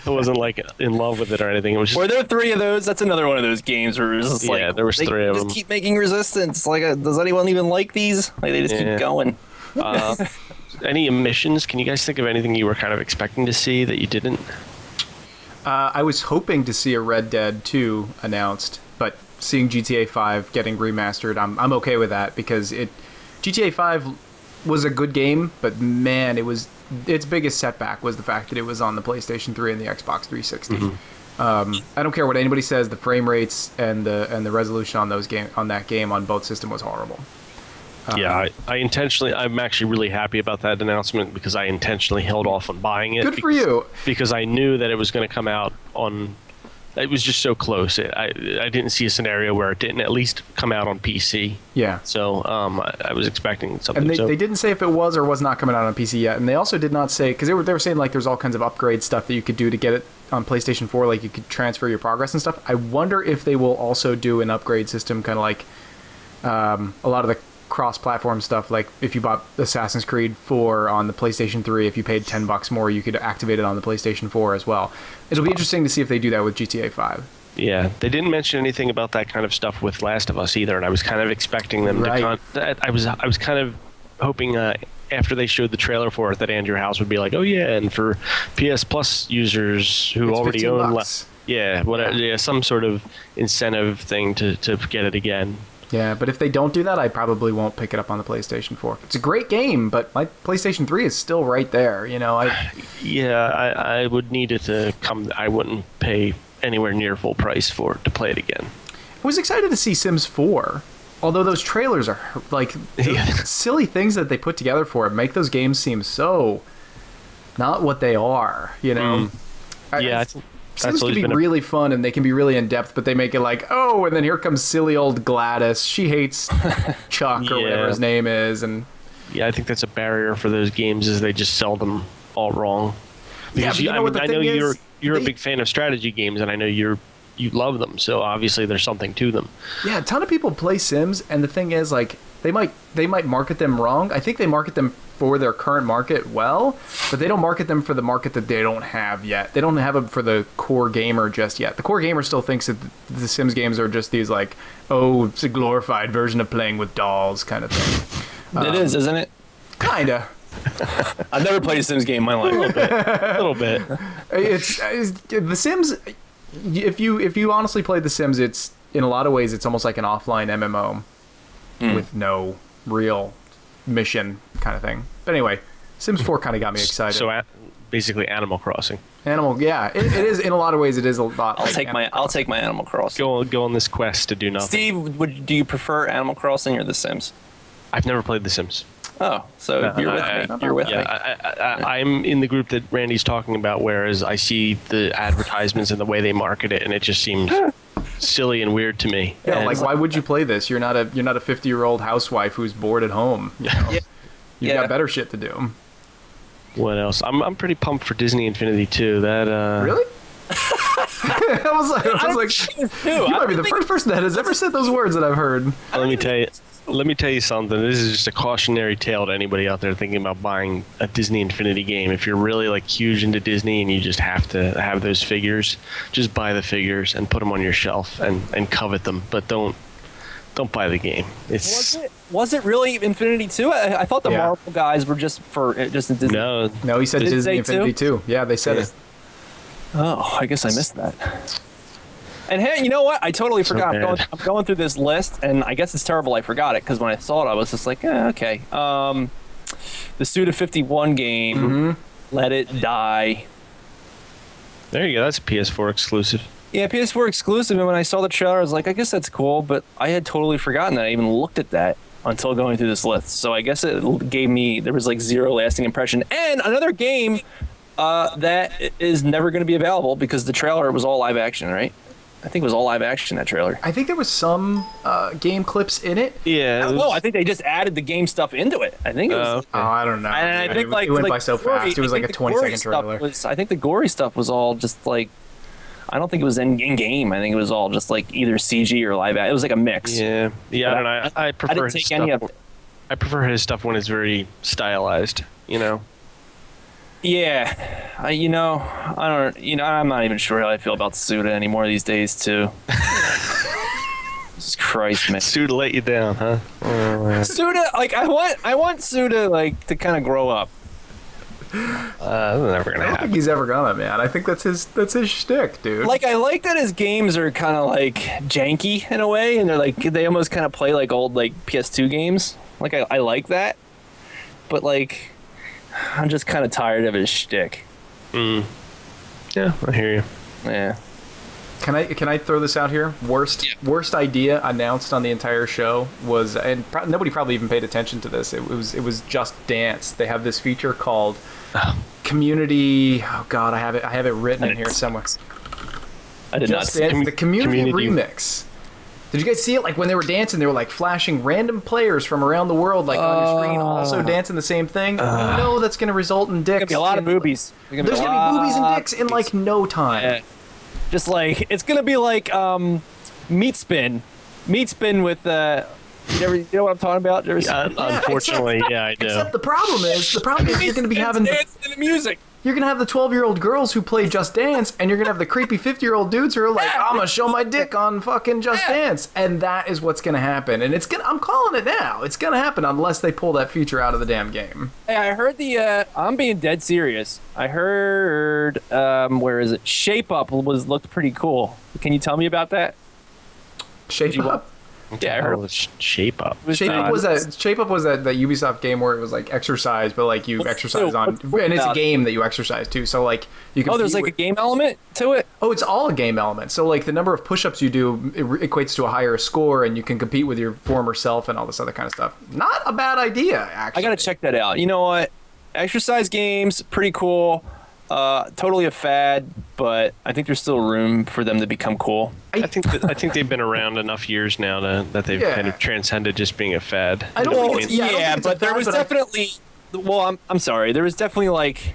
S3: I wasn't like in love with it or anything. It was just,
S2: were there 3 of those? That's another one of those games where it was just
S3: there was 3 of them.
S2: Just keep making Resistance. Like, does anyone even like these? Like, they just keep going.
S3: Any omissions? Can you guys think of anything you were kind of expecting to see that you didn't?
S1: I was hoping to see a Red Dead 2 announced, but seeing GTA 5 getting remastered, I'm okay with that, because GTA 5 was a good game, but man, its biggest setback was the fact that it was on the PlayStation 3 and the Xbox 360. I don't care what anybody says, the frame rates and the resolution on that game on both systems was horrible.
S3: I'm actually really happy about that announcement, because I intentionally held off on buying it.
S1: For you.
S3: Because I knew that it was going to come out on. It was just so close. I didn't see a scenario where it didn't at least come out on PC.
S1: Yeah.
S3: So I was expecting something.
S1: And they didn't say if it was or was not coming out on PC yet. And they also did not say, because they were saying like there's all kinds of upgrade stuff that you could do to get it on PlayStation 4, like you could transfer your progress and stuff. I wonder if they will also do an upgrade system, kind of like a lot of the cross-platform stuff. Like if you bought Assassin's Creed 4 on the PlayStation 3, if you paid $10 more, you could activate it on the PlayStation 4 as well. It'll be interesting to see if they do that with GTA 5.
S3: Yeah, they didn't mention anything about that kind of stuff with Last of Us either, and I was kind of expecting them to. I was kind of hoping after they showed the trailer for it that Andrew House would be like, oh yeah, and for PS Plus users who already own, some sort of incentive thing to get it again.
S1: Yeah, but if they don't do that, I probably won't pick it up on the PlayStation 4. It's a great game, but my PlayStation 3 is still right there,
S3: I would need it to come. I wouldn't pay anywhere near full price for it to play it again.
S1: I was excited to see Sims 4, although those trailers are, like, silly things that they put together for it make those games seem so not what they are, Sims can be really fun, and they can be really in-depth, but they make it like, oh, and then here comes silly old Gladys. She hates Chuck or whatever his name is. And
S3: yeah, I think that's a barrier for those games, is they just sell them all wrong. Because I know you're a big fan of strategy games, and I know you love them, so obviously there's something to them. Yeah,
S1: a ton of people play Sims, and the thing is, like, they might market them wrong. I think they market them for their current market well, but they don't market them for the market that they don't have yet. They don't have them for the core gamer just yet. The core gamer still thinks that the Sims games are just these like, oh, it's a glorified version of playing with dolls kind of thing.
S2: It is, isn't it?
S1: Kinda.
S2: I've never played a Sims game in my life.
S3: A little bit.
S1: It's the Sims. If you honestly play the Sims, it's in a lot of ways it's almost like an offline MMO with no real mission kind of thing. But anyway, Sims 4 kind of got me excited.
S3: So basically Animal Crossing.
S1: It is in a lot of ways. It is a lot.
S2: I'll take my Animal Crossing.
S3: Go on this quest to do nothing.
S2: Steve, do you prefer Animal Crossing or The Sims?
S3: I've never played The Sims.
S2: Oh, so you're with me. You're with me.
S3: I'm in the group that Randy's talking about, whereas I see the advertisements and the way they market it, and it just seems silly and weird to me.
S1: Yeah, like why would you play this? You're not a 50-year-old housewife who's bored at home. You've got better shit to do.
S3: What else? I'm pretty pumped for Disney Infinity 2. That
S1: Really? I was like, you might be the first person that has ever said those words that I've heard.
S3: Let me tell you something. This is just a cautionary tale to anybody out there thinking about buying a Disney Infinity game. If you're really like huge into Disney and you just have to have those figures, just buy the figures and put them on your shelf and covet them. But don't buy the game.
S2: Was it really Infinity 2? I thought the Marvel guys were just in Disney.
S3: No,
S1: he said Disney Infinity 2. Yeah, they said it.
S2: Oh, I guess I missed that. And hey, you know what? I totally forgot. I'm going through this list, and I guess it's terrible I forgot it, because when I saw it, I was just like, okay. The Suda 51 game, Let It Die.
S3: There you go. That's a PS4 exclusive.
S2: Yeah, PS4 exclusive, and when I saw the trailer, I was like, I guess that's cool, but I had totally forgotten that I even looked at that until going through this list. So I guess it gave me, there was like zero lasting impression. And another game that is never going to be available because the trailer was all live action, right? I think it was all live action, that trailer.
S1: I think there was some game clips in it.
S3: Yeah.
S2: No, I think they just added the game stuff into it. I think it was.
S3: Okay.
S1: Oh, I don't know.
S2: And I think
S1: it went by so fast. It was like a 20-second trailer.
S2: I think the gory stuff was all just like, I don't think it was in game. I think it was all just like either CG or live action. It was like a mix.
S3: Yeah. Yeah, I don't know. I prefer
S2: didn't take any of it.
S3: I prefer his stuff when it's very stylized, you know.
S2: Yeah, I'm not even sure how I feel about Suda anymore these days, too. Jesus Christ, man.
S3: Suda let you down, huh?
S2: Suda, like, I want Suda, like, to kind of grow up.
S3: That's never gonna
S1: I don't
S3: happen.
S1: think he's ever gonna, man. I think that's his shtick, dude.
S2: Like, I like that his games are kind of, like, janky in a way, and they almost kind of play like old, like, PS2 games. Like, I like that. But, like, I'm just kind of tired of his shtick.
S3: Yeah, I hear you.
S2: Yeah.
S1: Can I throw this out here? Worst idea announced on the entire show was, and nobody probably even paid attention to this. It was Just Dance. They have this feature called Community. Oh God, I have it written in here somewhere.
S2: I did not see
S1: Dance, the community remix. Did you guys see it? Like when they were dancing, they were like flashing random players from around the world, like on your screen, also dancing the same thing. No, that's going to result in dicks.
S2: There's gonna be a lot of boobies.
S1: There's going to be boobies and dicks in like no time.
S2: Yeah. Just like it's gonna be like meat spin with you know what I'm talking about?
S3: Unfortunately, I do.
S1: Except the problem is you're going to be having
S2: dancing to music.
S1: You're going to have the 12-year-old girls who play Just Dance, and you're going to have the creepy 50-year-old dudes who are like, I'm going to show my dick on fucking Just Dance. And that is what's going to happen. And I'm calling it now. It's going to happen unless they pull that feature out of the damn game.
S2: Hey, I heard I'm being dead serious. I heard, where is it? Shape Up looked pretty cool. Can you tell me about that?
S1: Shape Up?
S2: Yeah, I heard it was
S3: Shape Up.
S1: Shape Up was that Ubisoft game where it was like exercise, but like you exercise on, and it's a game that you exercise too. So like you can.
S2: Oh, there's like a game element to it.
S1: Oh, it's all a game element. So like the number of push-ups you do equates to a higher score, and you can compete with your former self and all this other kind of stuff. Not a bad idea, actually.
S2: I gotta check that out. You know what? Exercise games, pretty cool. Totally a fad, but I think there's still room for them to become cool.
S3: I think they've been around enough years now that they've kind of transcended just being a fad.
S1: I don't think it's,
S2: but there was definitely. Well, I'm sorry. There was definitely like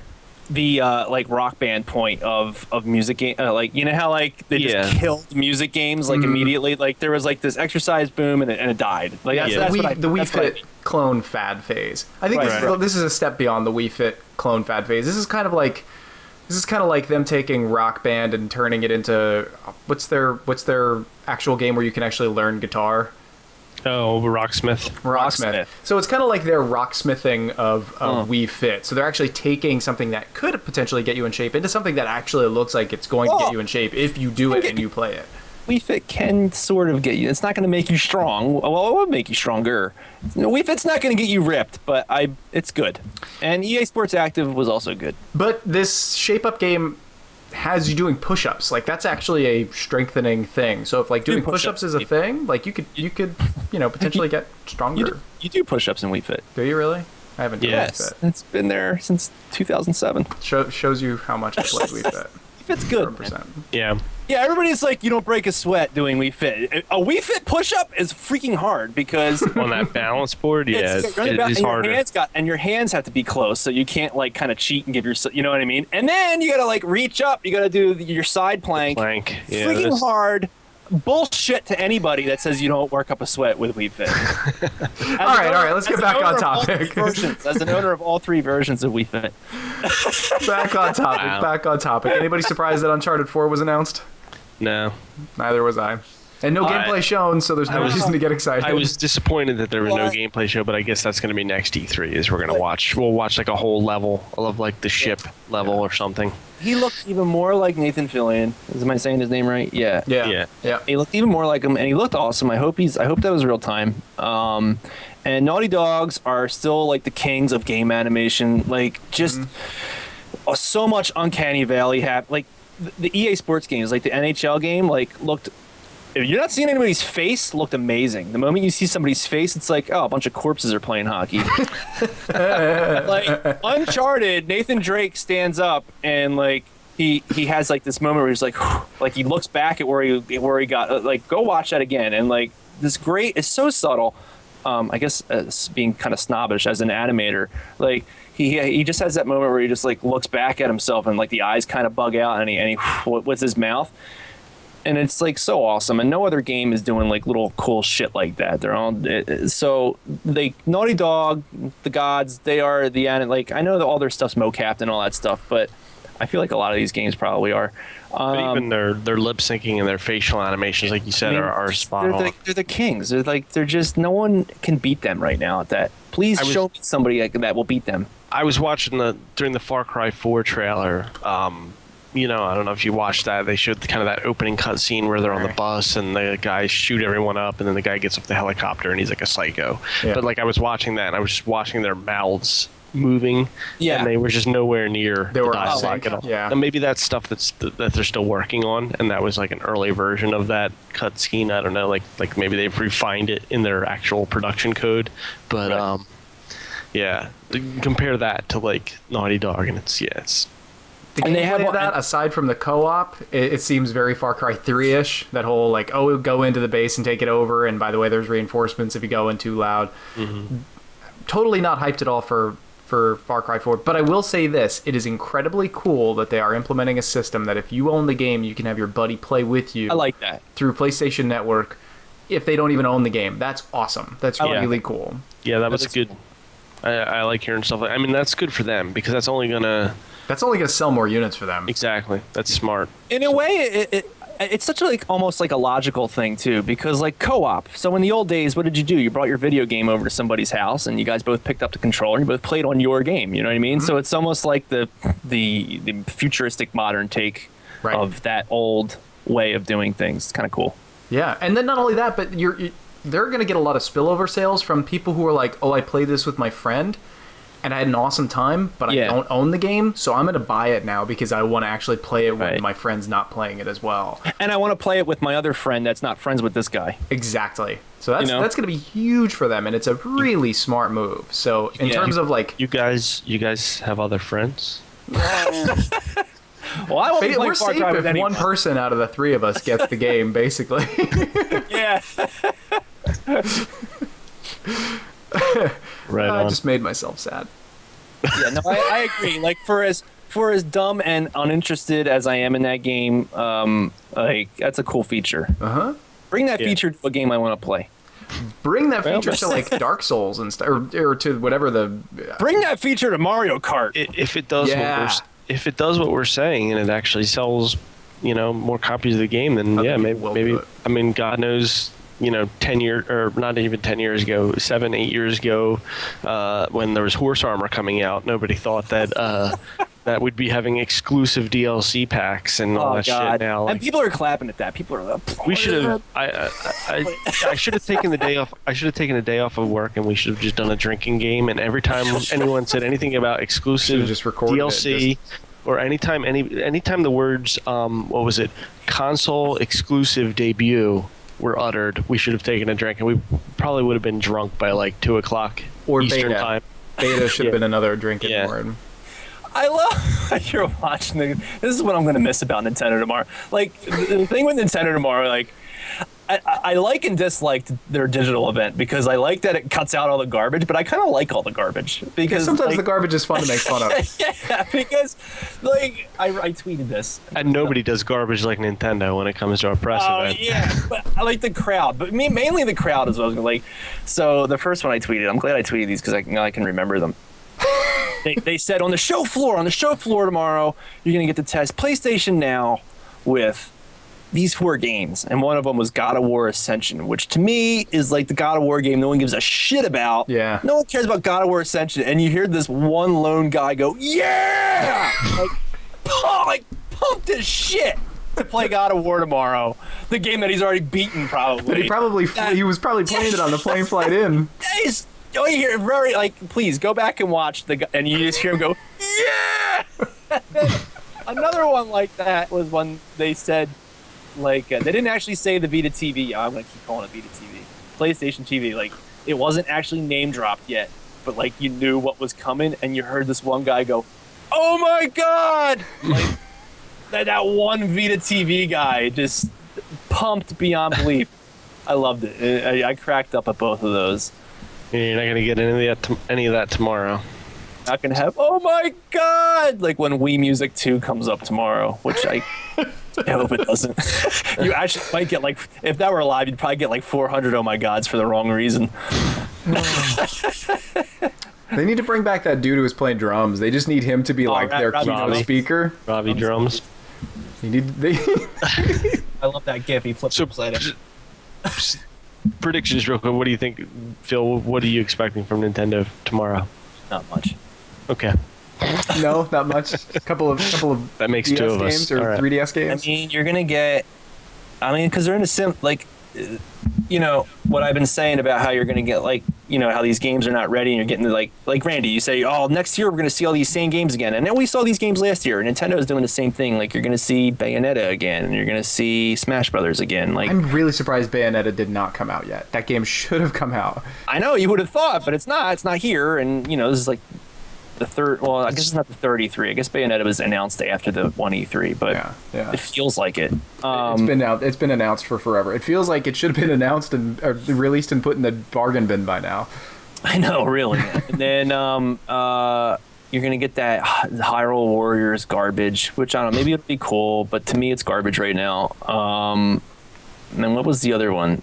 S2: the like Rock Band point of music game. Like you know how like they just killed music games like immediately. Like there was like this exercise boom and it died. Like that's
S1: the Wii Fit clone fad phase. I think this is a step beyond the Wii Fit clone fad phase. This is kind of like them taking Rock Band and turning it into what's their actual game where you can actually learn guitar?
S3: Oh, Rocksmith.
S1: Rocksmith. So it's kind of like their rocksmithing of Wii Fit. So they're actually taking something that could potentially get you in shape into something that actually looks like it's going to get you in shape if you do it and you play it.
S2: Wii Fit can sort of get you. It's not going to make you strong. Well, it will make you stronger. Wii Fit's not going to get you ripped, but it's good. And EA Sports Active was also good.
S1: But this Shape Up game has you doing push-ups. Like that's actually a strengthening thing. So if like doing push-ups is a thing, like you could potentially get stronger.
S2: You do push-ups in Wii Fit.
S1: Do you really? I haven't done
S2: Wii Fit. It's been there since 2007.
S1: Shows you how much I played Wii Fit.
S2: It's good.
S1: 100%.
S3: Yeah.
S2: Yeah, everybody's like, you don't break a sweat doing Wii Fit. A Wii Fit push-up is freaking hard because
S3: on that balance board, yeah, it's harder.
S2: Your hands have to be close, so you can't like kind of cheat and give yourself, you know what I mean? And then you gotta like reach up, you gotta do your side plank.
S3: Yeah,
S2: freaking hard. Bullshit to anybody that says you don't work up a sweat with Wii Fit.
S1: all right, let's get back on topic.
S2: As an owner of all 3 versions of Wii Fit.
S1: Back on topic. Anybody surprised that Uncharted 4 was announced?
S3: No.
S1: Neither was I. And no gameplay shown, so there's no reason to get excited.
S3: I was disappointed that there was no gameplay show, but I guess that's going to be next E3 is we're going to watch. We'll watch like a whole level of like the ship level or something.
S2: He looked even more like Nathan Fillion. Am I saying his name right? Yeah. He looked even more like him, and he looked awesome. I hope that was real time. And Naughty Dogs are still like the kings of game animation. Like just so much Uncanny Valley like the EA Sports games, like the NHL game, like looked. If you're not seeing anybody's face, looked amazing. The moment you see somebody's face, it's like, oh, a bunch of corpses are playing hockey. Like Uncharted, Nathan Drake stands up and like he has like this moment where he's like he looks back at where he got like go watch that again and like this great. It's so subtle. I guess being kind of snobbish as an animator, like he just has that moment where he just like looks back at himself and like the eyes kind of bug out and he with his mouth. And it's like so awesome, and no other game is doing like little cool shit like that. They're all so Naughty Dog, the gods. They are the like I know that all their stuff's mocapped and all that stuff, but I feel like a lot of these games probably are.
S3: But even their lip syncing and their facial animations, like you said, are spot on.
S2: They're the kings. They're just no one can beat them right now at that. Please show me somebody that will beat them.
S3: I was watching during the Far Cry 4 trailer. You know, I don't know if you watched that. They showed kind of that opening cutscene where they're on the bus and the guys shoot everyone up, and then the guy gets off the helicopter and he's like a psycho. Yeah. But like I was watching that, and I was just watching their mouths moving, and they were just nowhere near the dialogue at all. Yeah. And maybe that's stuff that they're still working on, and that was like an early version of that cutscene. I don't know, like maybe they've refined it in their actual production code, but yeah, compare that to like Naughty Dog, and it's.
S1: The and they have that aside from the co-op. It seems very Far Cry 3-ish. That whole like, oh, go into the base and take it over, and by the way, there's reinforcements if you go in too loud. Mm-hmm. Totally not hyped at all for Far Cry 4. But I will say this: it is incredibly cool that they are implementing a system that if you own the game, you can have your buddy play with you.
S2: I like that
S1: through PlayStation Network. If they don't even own the game, that's awesome. That's really cool.
S3: Yeah, that was good. I like hearing stuff like. I mean, that's good for them because that's only gonna sell more units for them. Exactly. That's smart.
S2: In a way, it's such a, like almost like a logical thing too, because like co-op. So in the old days, what did you do? You brought your video game over to somebody's house, and you guys both picked up the controller. You both played on your game. You know what I mean? Mm-hmm. So it's almost like the futuristic modern take of that old way of doing things. It's kind of cool.
S1: Yeah, and then not only that, but they're going to get a lot of spillover sales from people who are like, oh, I played this with my friend. And I had an awesome time, but I don't own the game, so I'm going to buy it now because I want to actually play it when my friend's not playing it as well.
S2: And I want to play it with my other friend that's not friends with this guy.
S1: Exactly. So that's going to be huge for them, and it's a really smart move. So in terms of like...
S3: You guys have other friends?
S2: Well, I won't be playing
S1: we're safe if one person out of the 3 of us gets the game, basically.
S2: Yeah.
S3: Right on.
S1: I just made myself sad.
S2: Yeah, no, I agree. Like for as dumb and uninterested as I am in that game, like that's a cool feature. Bring that feature to a game I want to play.
S1: Bring that feature to like Dark Souls and stuff, or to whatever the.
S2: Bring that feature to Mario Kart.
S3: If it does what we're saying and it actually sells, more copies of the game, then maybe. I mean, God knows. 10 years, or not even 10 years ago, 7-8 years ago, when there was Horse Armor coming out, nobody thought that that we'd be having exclusive DLC packs and all that shit now.
S2: And people are clapping at that. People are like,
S3: we should have. I should have taken the day off. I should have taken a day off of work, and we should have just done a drinking game. And every time anyone said anything about exclusive DLC. Or anytime the words what was it, console exclusive debut were uttered, we should have taken a drink, and we probably would have been drunk by like 2:00
S1: or
S3: Eastern time.
S1: Beta should have been another drink more.
S2: I love you're watching. This is what I'm going to miss about Nintendo tomorrow. Like the thing with Nintendo tomorrow, like I like and dislike their digital event because I like that it cuts out all the garbage, but I kind of like all the garbage because
S1: sometimes
S2: like,
S1: the garbage is fun to make fun of.
S2: Yeah, because like I tweeted this,
S3: and nobody does garbage like Nintendo when it comes to a press event.
S2: Yeah, but I like the crowd, but mainly the crowd is what I was like. So the first one I tweeted, I'm glad I tweeted these because I can remember them. They said on the show floor tomorrow, you're gonna get to test PlayStation Now with these 4 games, and one of them was God of War Ascension, which to me is like the God of War game no one gives a shit about.
S1: Yeah.
S2: No one cares about God of War Ascension, and you hear this one lone guy go, yeah! like pumped as shit to play God of War tomorrow. The game that he's already beaten, probably.
S1: But he was probably playing it on the plane flight in.
S2: You hear very, like, please go back and watch and you just hear him go, yeah! Another one like that was when they said, like, they didn't actually say the Vita TV. I'm going to keep calling it Vita TV. PlayStation TV. Like, it wasn't actually name dropped yet, but, like, you knew what was coming, and you heard this one guy go, oh my God! Like, that one Vita TV guy just pumped beyond belief. I loved it. I cracked up at both of those.
S3: You're not going to get any of that tomorrow.
S2: Not going to have, oh my God! Like, when Wii Music 2 comes up tomorrow, which I hope it doesn't. You actually might get, like, if that were live, you'd probably get like 400 oh my gods for the wrong reason.
S1: They need to bring back that dude who was playing drums. They just need him to be like their keynote speaker.
S3: Robbie Drums.
S2: I love that gif. He flips upside down.
S3: Predictions real quick. What do you think, Phil? What are you expecting from Nintendo tomorrow?
S2: Not much.
S3: Okay.
S1: No, not much. A couple of
S3: that makes
S1: DS
S3: two of
S1: games
S3: us.
S1: or
S3: right.
S1: 3DS games.
S2: I mean, you're gonna get. I mean, because they're in a like, you know what I've been saying about how you're gonna get, like, you know, how these games are not ready, and you're getting like Randy, you say, oh, next year we're gonna see all these same games again, and then we saw these games last year. Nintendo is doing the same thing. Like, you're gonna see Bayonetta again, and you're gonna see Smash Brothers again. Like,
S1: I'm really surprised Bayonetta did not come out yet. That game should have come out.
S2: I know you would have thought, but it's not. It's not here, and you know, this is like the third. Well, I guess it's not the third E3. I guess Bayonetta was announced after the one E3, but
S1: yeah.
S2: It feels like it.
S1: It's been announced for forever. It feels like it should have been announced and released and put in the bargain bin by now.
S2: I know, really. And then you're gonna get that Hyrule Warriors garbage, which I don't know. Maybe it'll be cool, but to me, it's garbage right now. And then what was the other one?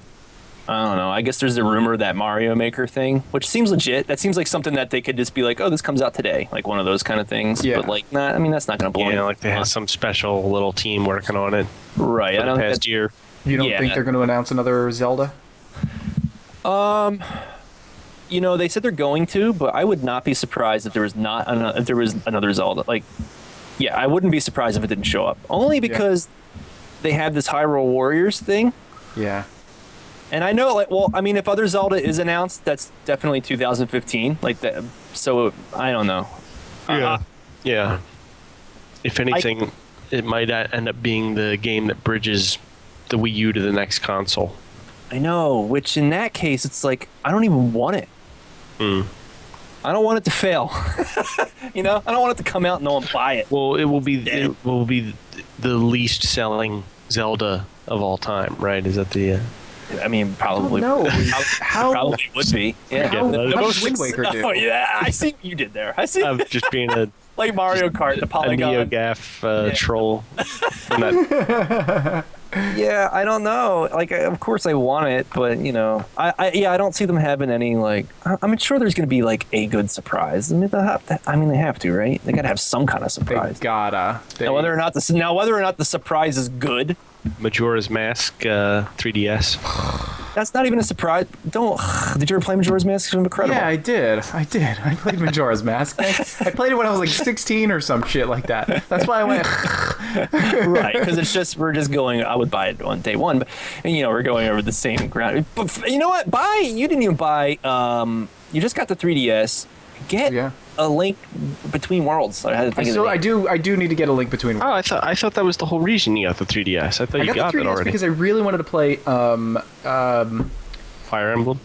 S2: I don't know. I guess there's a rumor that Mario Maker thing, which seems legit. That seems like something that they could just be like, oh, this comes out today, like one of those kind of things.
S1: Yeah.
S2: But like, nah, I mean, that's not gonna blow.
S3: Yeah, like they have some special little team working on it.
S2: Right.
S3: For the past year.
S1: You don't think they're going to announce another Zelda?
S2: You know, they said they're going to, but I would not be surprised if there was another Zelda. Like, yeah, I wouldn't be surprised if it didn't show up. Only because they have this Hyrule Warriors thing.
S1: Yeah.
S2: And I know, like, well, I mean, if other Zelda is announced, that's definitely 2015. Like that, so I don't know.
S3: Yeah. If anything, it might end up being the game that bridges the Wii U to the next console.
S2: I know, which in that case, it's like, I don't even want it. I don't want it to fail. You know, I don't want it to come out and no one buy it.
S3: Well, it will be the least selling Zelda of all time, right? Is that the?
S2: I mean, probably.
S1: No,
S2: probably would be. Yeah.
S1: How does Wind Waker do?
S2: Oh yeah, I see what you did there. I see.
S3: I'm just being a
S2: like Mario Kart, the polygon.
S3: A NeoGAF troll.
S2: Yeah, I don't know. Like, of course I want it, but you know, I don't see them having any, like. I'm sure there's going to be like a good surprise. I mean, they have to, right? They got to have some kind of surprise.
S1: They gotta.
S2: Now, whether or not the surprise is good.
S3: Majora's Mask 3DS.
S2: That's not even a surprise. Did you ever play Majora's Mask? It's incredible.
S1: Yeah, I did. I played Majora's Mask. I played it when I was like 16 or some shit like that. That's why I went.
S2: Right, because we're just going. I would buy it on day one, but you know, we're going over the same ground. But you know what? You didn't even buy. You just got the 3DS. Get a Link Between Worlds. I do need to get a Link Between Worlds.
S3: Oh, I thought that was the whole reason you got the 3DS. I thought you got
S1: the 3DS
S3: it already.
S1: Because I really wanted to play
S3: Fire Emblem.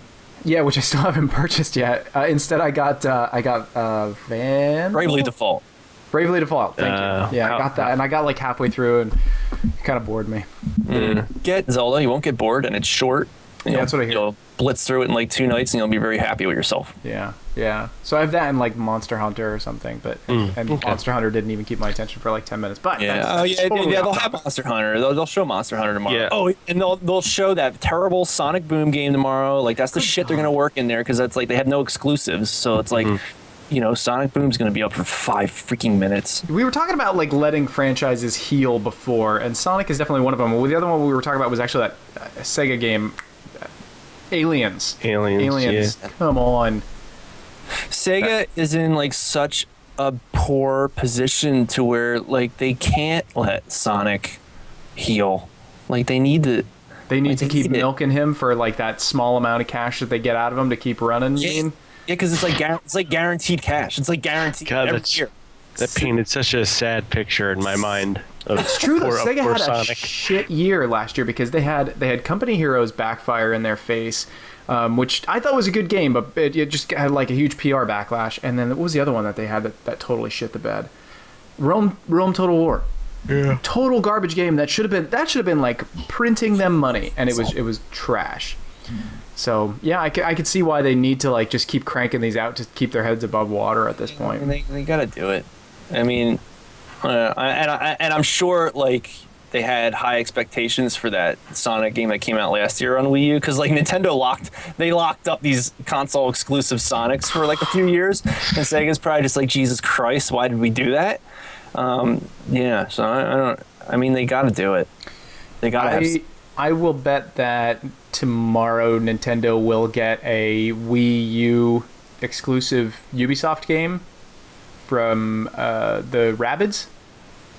S1: Yeah, which I still haven't purchased yet. Instead, I got
S2: Bravely Default.
S1: Bravely Default. Thank you. Yeah, I got that, and I got like halfway through, and it kind of bored me.
S2: Get Zelda. You won't get bored, and it's short.
S1: Yeah, that's what I hear.
S2: You'll blitz through it in like 2 nights, and you'll be very happy with yourself.
S1: Yeah. So I have that in like Monster Hunter or something, but Monster Hunter didn't even keep my attention for like 10 minutes. But
S2: they'll have Monster Hunter. They'll show Monster Hunter tomorrow.
S3: Yeah.
S2: Oh, and they'll show that terrible Sonic Boom game tomorrow. Like that's the shit they're gonna work in there because that's like they have no exclusives. So it's like. Sonic Boom's going to be up for 5 freaking minutes.
S1: We were talking about, like, letting franchises heal before, and Sonic is definitely one of them. Well, the other one we were talking about was actually that Sega game, Aliens.
S3: Aliens. Yeah.
S1: Come on.
S2: Sega is in, like, such a poor position to where, like, they can't let Sonic heal. Like, they need to...
S1: They need to keep milking him for, like, that small amount of cash that they get out of him to keep running, you mean?
S2: Yeah, because it's like guaranteed cash. It's like guaranteed every year.
S3: That painted such a sad picture in my mind.
S1: It's true though. Sega had Sonic. A shit year last year because they had Company Heroes backfire in their face, which I thought was a good game, but it just had like a huge PR backlash. And then what was the other one that they had that totally shit the bed? Rome Total War. Yeah. Total garbage game that should have been like printing them money, and it was trash. So yeah, I could see why they need to like just keep cranking these out to keep their heads above water at this point.
S2: I mean, they got to do it. I mean, and I'm sure like they had high expectations for that Sonic game that came out last year on Wii U because like Nintendo locked up these console exclusive Sonics for like a few years, and Sega's probably just like, Jesus Christ, why did we do that? So I mean, they got to do it. They got to have.
S1: I will bet that tomorrow Nintendo will get a Wii U exclusive Ubisoft game from the Rabbids.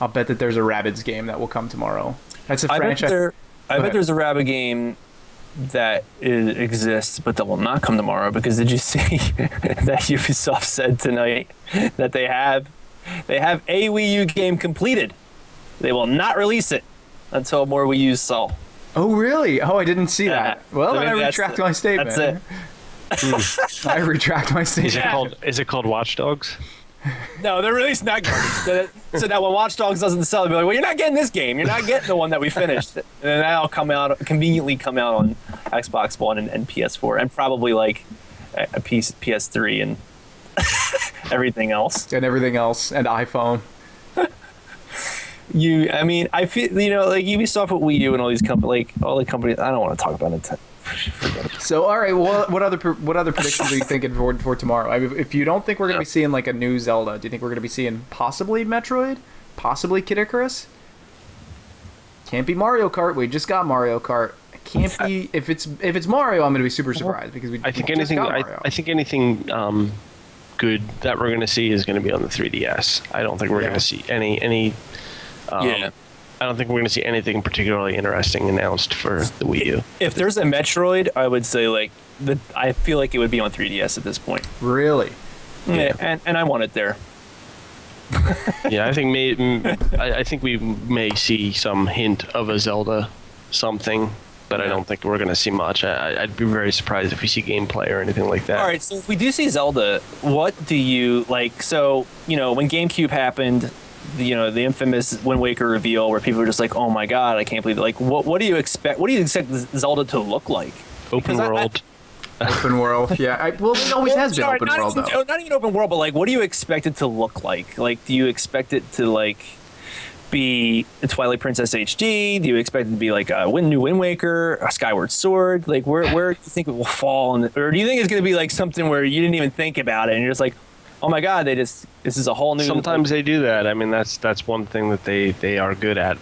S1: I'll bet that there's a Rabbids game that will come tomorrow. That's a franchise.
S2: I bet there's a Rabbids game that exists, but that will not come tomorrow because did you see that Ubisoft said tonight that they have a Wii U game completed. They will not release it until more Wii U's sell.
S1: Oh, really? Oh, I didn't see that. Well, then I retract my statement.
S2: That's it.
S1: I retract my statement.
S3: Is it called Watch Dogs?
S2: No, they're releasing that game. So that when Watch Dogs doesn't sell, they'll be like, well, you're not getting this game. You're not getting the one that we finished. And then that'll conveniently come out on Xbox One and PS4 and probably like a PS3 and everything else.
S1: And iPhone.
S2: I feel, like Ubisoft with Wii U and all these companies, like all the companies, I don't want to talk about Nintendo.
S1: So, all right, well, what other predictions are you thinking for tomorrow? I mean, if you don't think we're going to be seeing like a new Zelda, do you think we're going to be seeing possibly Metroid, possibly Kid Icarus? Can't be Mario Kart. We just got Mario Kart. Can't be if it's Mario. I'm going to be super surprised because I think
S3: anything good that we're going to see is going to be on the 3DS. I don't think we're going to see any. I don't think we're going to see anything particularly interesting announced for the Wii U.
S2: If there's a Metroid, I would say I feel like it would be on 3DS at this point.
S1: Really?
S2: Yeah, and I want it there.
S3: Yeah, I think we may see some hint of a Zelda something, but I don't think we're going to see much. I'd be very surprised if we see gameplay or anything like that.
S2: All right, so if we do see Zelda, what do you like? So, when GameCube happened, the infamous Wind Waker reveal where people were just like, oh my God, I can't believe it. Like, what do you expect? What do you expect Zelda to look like?
S3: Open world.
S1: Open world, yeah. It always has been open world, though.
S2: Not even open world, but like, what do you expect it to look like? Like, do you expect it to like be a Twilight Princess HD? Do you expect it to be like a new Wind Waker, a Skyward Sword? Like, where do you think it will fall? Or do you think it's going to be like something where you didn't even think about it and you're just like, oh my God, this is a whole new...
S3: Sometimes they do that. I mean, that's one thing that they are good at.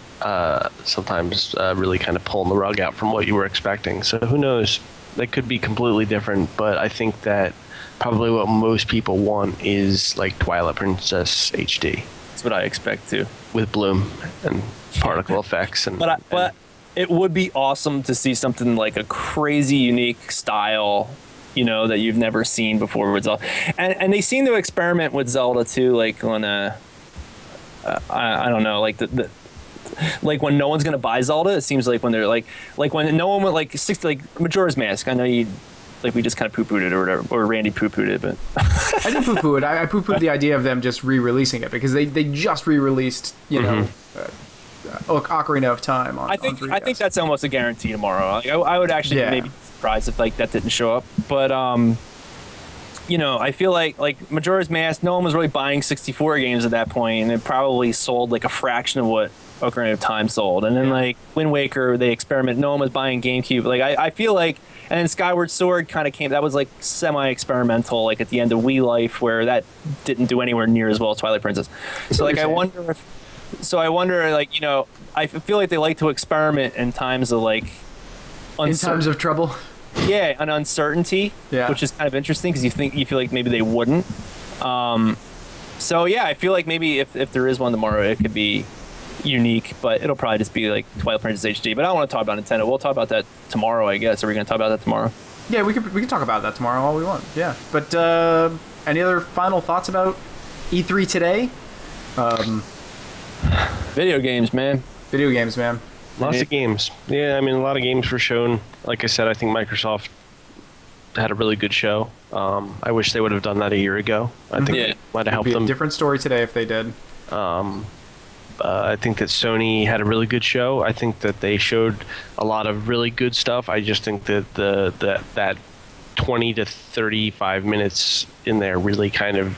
S3: Sometimes really kind of pulling the rug out from what you were expecting. So who knows? That could be completely different, but I think that probably what most people want is like Twilight Princess HD.
S2: That's what I expect too.
S3: With bloom and particle effects.
S2: But it would be awesome to see something like a crazy unique style, that you've never seen before with Zelda. And they seem to experiment with Zelda too, like on I don't know, like the like when no one's gonna buy Zelda, it seems like when they're like when no one would like Majora's Mask. I know you like we just kind of poo-pooed it or whatever, or Randy poo-pooed it, but
S1: I didn't poo-poo it. I poo-pooed the idea of them just re-releasing it because they just re-released, Ocarina of Time on
S2: I think
S1: 3DS.
S2: that's almost a guarantee tomorrow. Like, I would actually maybe be surprised if like that didn't show up, but I feel like Majora's Mask, no one was really buying 64 games at that point, and it probably sold like a fraction of what Ocarina of Time sold. And then like Wind Waker, they experiment. No one was buying GameCube. Like I feel like, and then Skyward Sword kind of came. That was like semi-experimental, like at the end of Wii Life, where that didn't do anywhere near as well as Twilight Princess. So like I wonder, I feel like they like to experiment in times of like
S1: in times of trouble.
S2: Yeah, an uncertainty, which is kind of interesting because you feel like maybe they wouldn't. So yeah, I feel like maybe if there is one tomorrow, it could be unique, but it'll probably just be like Twilight Princess HD. But I don't want to talk about Nintendo. We'll talk about that tomorrow, I guess. Are we going to talk about that tomorrow?
S1: Yeah, we can talk about that tomorrow all we want. Yeah, but any other final thoughts about E3 today?
S2: Video games, man.
S3: Lots of games. Yeah, I mean, a lot of games were shown. Like I said, I think Microsoft had a really good show. I wish they would have done that a year ago. I think it might have helped them.
S1: A different story today if they did.
S3: I think that Sony had a really good show. I think that they showed a lot of really good stuff. I just think that that 20 to 35 minutes in there really kind of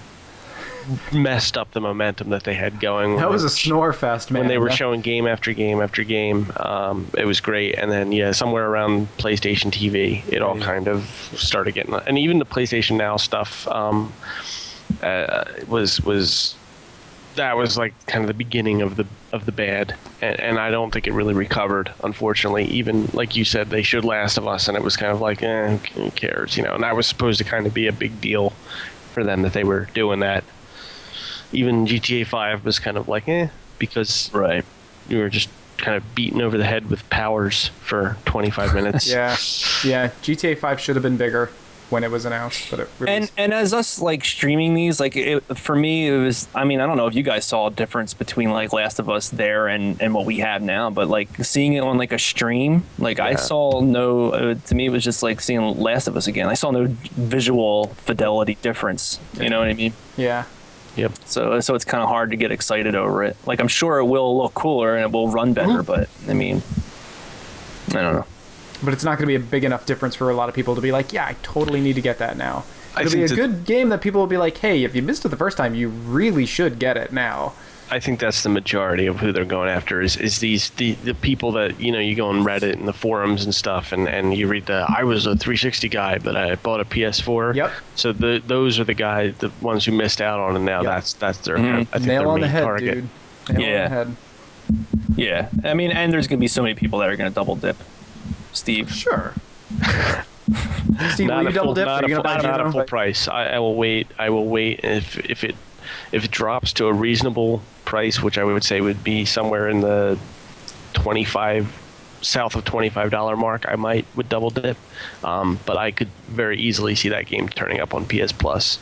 S3: messed up the momentum that they had going.
S1: That was a snore fest, man.
S3: When they were showing game after game after game, it was great. And then, somewhere around PlayStation TV, it all kind of started getting... And even the PlayStation Now stuff was... That was like kind of the beginning of the bad, and I don't think it really recovered, unfortunately. Even like you said, they showed Last of Us, and it was kind of like, who cares, And that was supposed to kind of be a big deal for them that they were doing that. Even GTA 5 was kind of like, because you were just kind of beaten over the head with powers for 25 minutes.
S1: Yeah, GTA 5 should have been bigger when it was announced, but it really
S2: and as us like streaming these, like for me it was, I mean, I don't know if you guys saw a difference between like Last of Us there and what we have now, but like seeing it on like a stream, like I saw no, to me it was just like seeing Last of Us again. I saw no visual fidelity difference. You know what I mean?
S1: Yeah.
S3: Yep.
S2: So it's kind of hard to get excited over it. Like I'm sure it will look cooler and it will run better, but I mean, I don't know.
S1: But it's not going to be a big enough difference for a lot of people to be like, yeah, I totally need to get that now. It'll be a good game that people will be like, hey, if you missed it the first time, you really should get it now.
S3: I think that's the majority of who they're going after is the people that, you go on Reddit and the forums and stuff, and you read I was a 360 guy, but I bought a PS4.
S1: Yep.
S3: So those are the ones who missed out on, and now that's their I think
S1: Nail
S3: their
S1: on the
S3: main
S1: head,
S3: target.
S1: dude. Nail on the head.
S2: Yeah. I mean, and there's going to be so many people that are going to double dip. Steve.
S1: Sure. Steve, will you double dip? Are you going to buy
S3: not a full price. I will wait. If it drops to a reasonable price, which I would say would be somewhere in the south of $25 mark, I would double dip. But I could very easily see that game turning up on PS Plus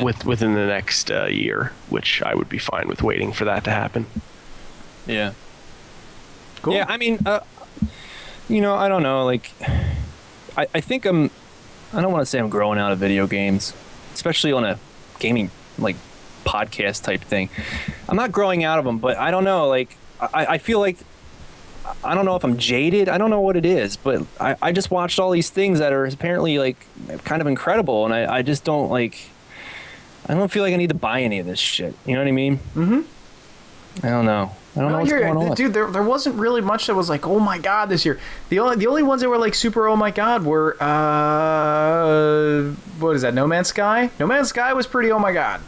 S3: within the next year, which I would be fine with waiting for that to happen.
S2: Yeah.
S1: Cool.
S2: Yeah, I mean, I don't know. Like, I think I don't want to say I'm growing out of video games, especially on a gaming like podcast type thing. I'm not growing out of them, but I don't know. Like, I feel like I don't know if I'm jaded. I don't know what it is, but I just watched all these things that are apparently like kind of incredible, and I just don't like. I don't feel like I need to buy any of this shit. You know what I mean? Mm-hmm. I don't know. I don't know what's going on.
S1: Dude, there wasn't really much that was like, oh my god, this year. The only ones that were like super oh my god were what is that? No Man's Sky? No Man's Sky was pretty oh my god.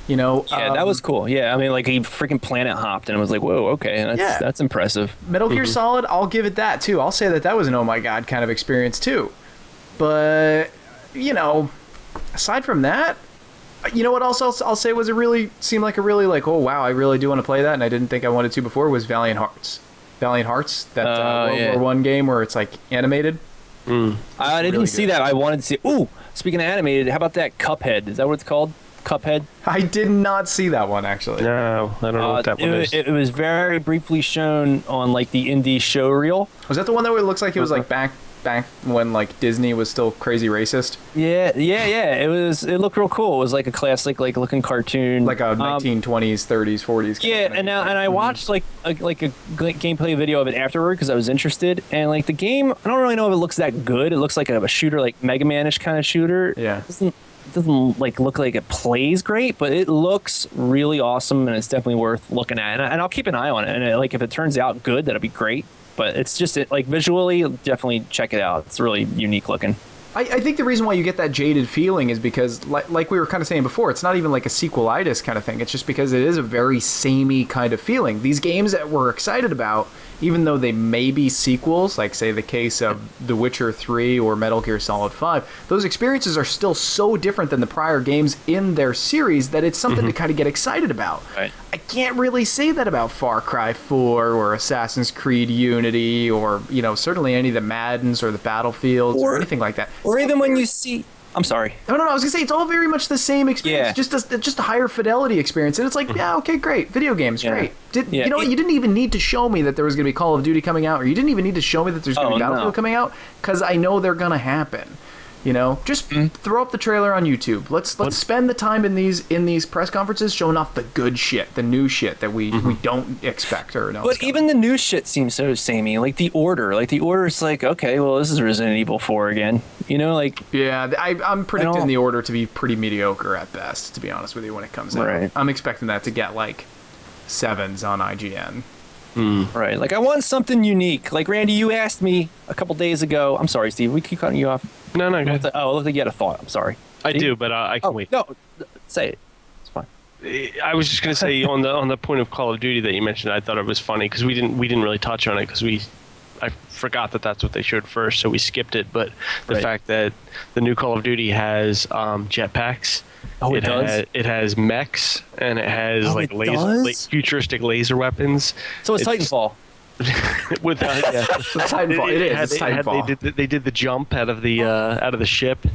S2: Yeah, that was cool. Yeah, I mean, like he freaking planet hopped, and it was like, whoa, okay, that's impressive.
S1: Metal Gear Solid, I'll give it that too. I'll say that was an oh my god kind of experience too. But aside from that, you know what else I'll say was seemed like a really like, oh wow, I really do want to play that, and I didn't think I wanted to before, was Valiant Hearts. That World War I game where it's like animated.
S2: I didn't see that. I wanted to see. Ooh, speaking of animated, how about that Cuphead? Is that what it's called? Cuphead?
S1: I did not see that one, actually.
S3: No, I don't know what that one is.
S2: It was very briefly shown on like the indie show reel.
S1: Was that the one that looks like it was like back back when like Disney was still crazy racist.
S2: Yeah. It looked real cool. It was like a classic, like looking cartoon,
S1: Like a 1920s, 30s, 40s.
S2: Yeah, and I watched like a gameplay video of it afterward because I was interested. And like the game, I don't really know if it looks that good. It looks like a shooter, like Mega Man-ish kind of shooter.
S1: Yeah.
S2: It doesn't like look like it plays great, but it looks really awesome, and it's definitely worth looking at. And I'll keep an eye on it. And like if it turns out good, that'll be great. But it's just like visually, definitely check it out. It's really unique looking.
S1: I think the reason why you get that jaded feeling is because, like we were kind of saying before, it's not even like a sequelitis kind of thing. It's just because it is a very samey kind of feeling. These games that we're excited about, even though they may be sequels, like say the case of The Witcher 3 or Metal Gear Solid 5, those experiences are still so different than the prior games in their series that it's something to kind of get excited about.
S2: Right.
S1: I can't really say that about Far Cry 4 or Assassin's Creed Unity or, certainly any of the Maddens or the Battlefields or anything like that.
S2: Or even when you see... I'm sorry.
S1: No, I was going to say, it's all very much the same experience, just a higher fidelity experience. And it's like, yeah, okay, great. Video games, great. You know what? You didn't even need to show me that there was going to be Call of Duty coming out, or you didn't even need to show me that there's going to be Battlefield coming out, because I know they're going to happen. Just throw up the trailer on YouTube. Let's spend the time in these press conferences showing off the good shit, the new shit that we don't expect or know.
S2: But even the new shit seems so samey. Like the order is like, okay, well, this is Resident Evil 4 again.
S1: Yeah, I'm predicting the order to be pretty mediocre at best, to be honest with you, when it comes out. I'm expecting that to get like 7s on IGN.
S2: Right. Like I want something unique. Like Randy, you asked me a couple days ago. I'm sorry, Steve. We keep cutting you off.
S3: No, go ahead.
S2: It looked like you had a thought. I'm sorry.
S3: I do, but I can wait.
S2: No, say it. It's fine.
S3: I was just going to say on the point of Call of Duty that you mentioned, I thought it was funny because we didn't really touch on it because I forgot that that's what they showed first, so we skipped it. But the fact that the new Call of Duty has jetpacks.
S2: Oh, it does?
S3: It has mechs, and it has futuristic laser weapons.
S2: So it's Titanfall.
S1: It's Titanfall. It is. It's Titanfall.
S3: They did the jump out of the ship.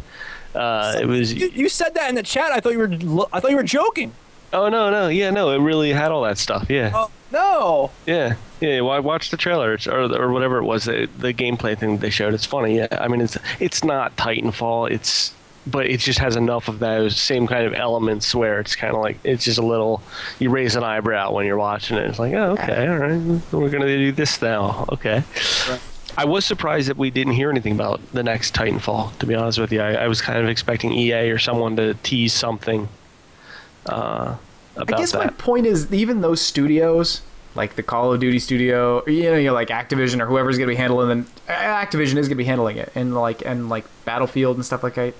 S3: It was.
S2: You said that in the chat. I thought you were joking.
S3: Oh no! Yeah, no. It really had all that stuff. Yeah.
S2: Oh no.
S3: Yeah. Well, I watched the trailer or whatever it was. The gameplay thing they showed. It's funny. Yeah. I mean, it's not Titanfall. But it just has enough of those same kind of elements where it's kind of like it's just a little. You raise an eyebrow when you're watching it. It's like, oh, okay, all right, we're gonna do this now. Okay. Right. I was surprised that we didn't hear anything about the next Titanfall. To be honest with you, I was kind of expecting EA or someone to tease something about that.
S1: I guess my point is, even those studios, like the Call of Duty studio, like Activision or whoever's gonna be handling them. Activision is gonna be handling it, and like Battlefield and stuff like that.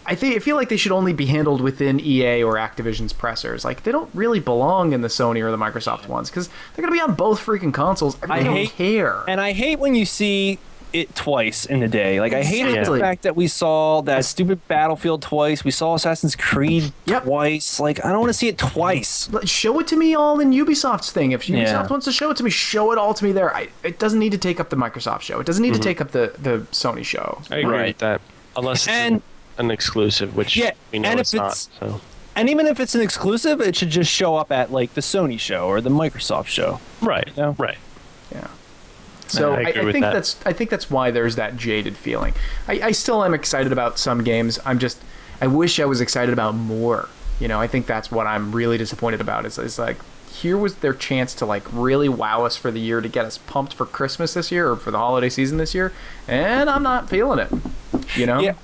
S1: I feel like they should only be handled within EA or Activision's pressers. Like, they don't really belong in the Sony or the Microsoft ones because they're going to be on both freaking consoles. I don't care.
S2: And I hate when you see it twice in the day. Like, I hate the fact that we saw that stupid Battlefield twice. We saw Assassin's Creed twice. Like, I don't want to see it twice.
S1: Show it to me all in Ubisoft's thing. If Ubisoft wants to show it to me, show it all to me there. It doesn't need to take up the Microsoft show. It doesn't need to take up the Sony show.
S3: I agree with that. Unless it's an exclusive, which we know it's not. So.
S2: And even if it's an exclusive, it should just show up at like the Sony show or the Microsoft show.
S3: Right. Right.
S1: Yeah. So I think that's why there's that jaded feeling. I still am excited about some games. I wish I was excited about more. I think that's what I'm really disappointed about. Is like, here was their chance to like really wow us for the year, to get us pumped for Christmas this year or for the holiday season this year, and I'm not feeling it.
S2: Yeah.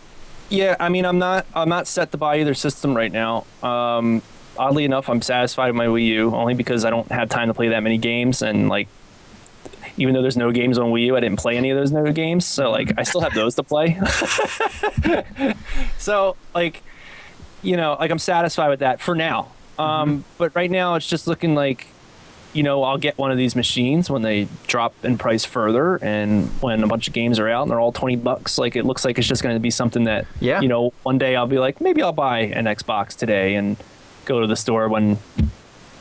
S2: Yeah, I mean, I'm not set to buy either system right now. Oddly enough, I'm satisfied with my Wii U only because I don't have time to play that many games, and like, even though there's no games on Wii U, I didn't play any of those no games, so like, I still have those to play. So like, I'm satisfied with that for now. But right now, it's just looking like, I'll get one of these machines when they drop in price further, and when a bunch of games are out and they're all $20. Like, it looks like it's just going to be something that, one day I'll be like, maybe I'll buy an Xbox today and go to the store when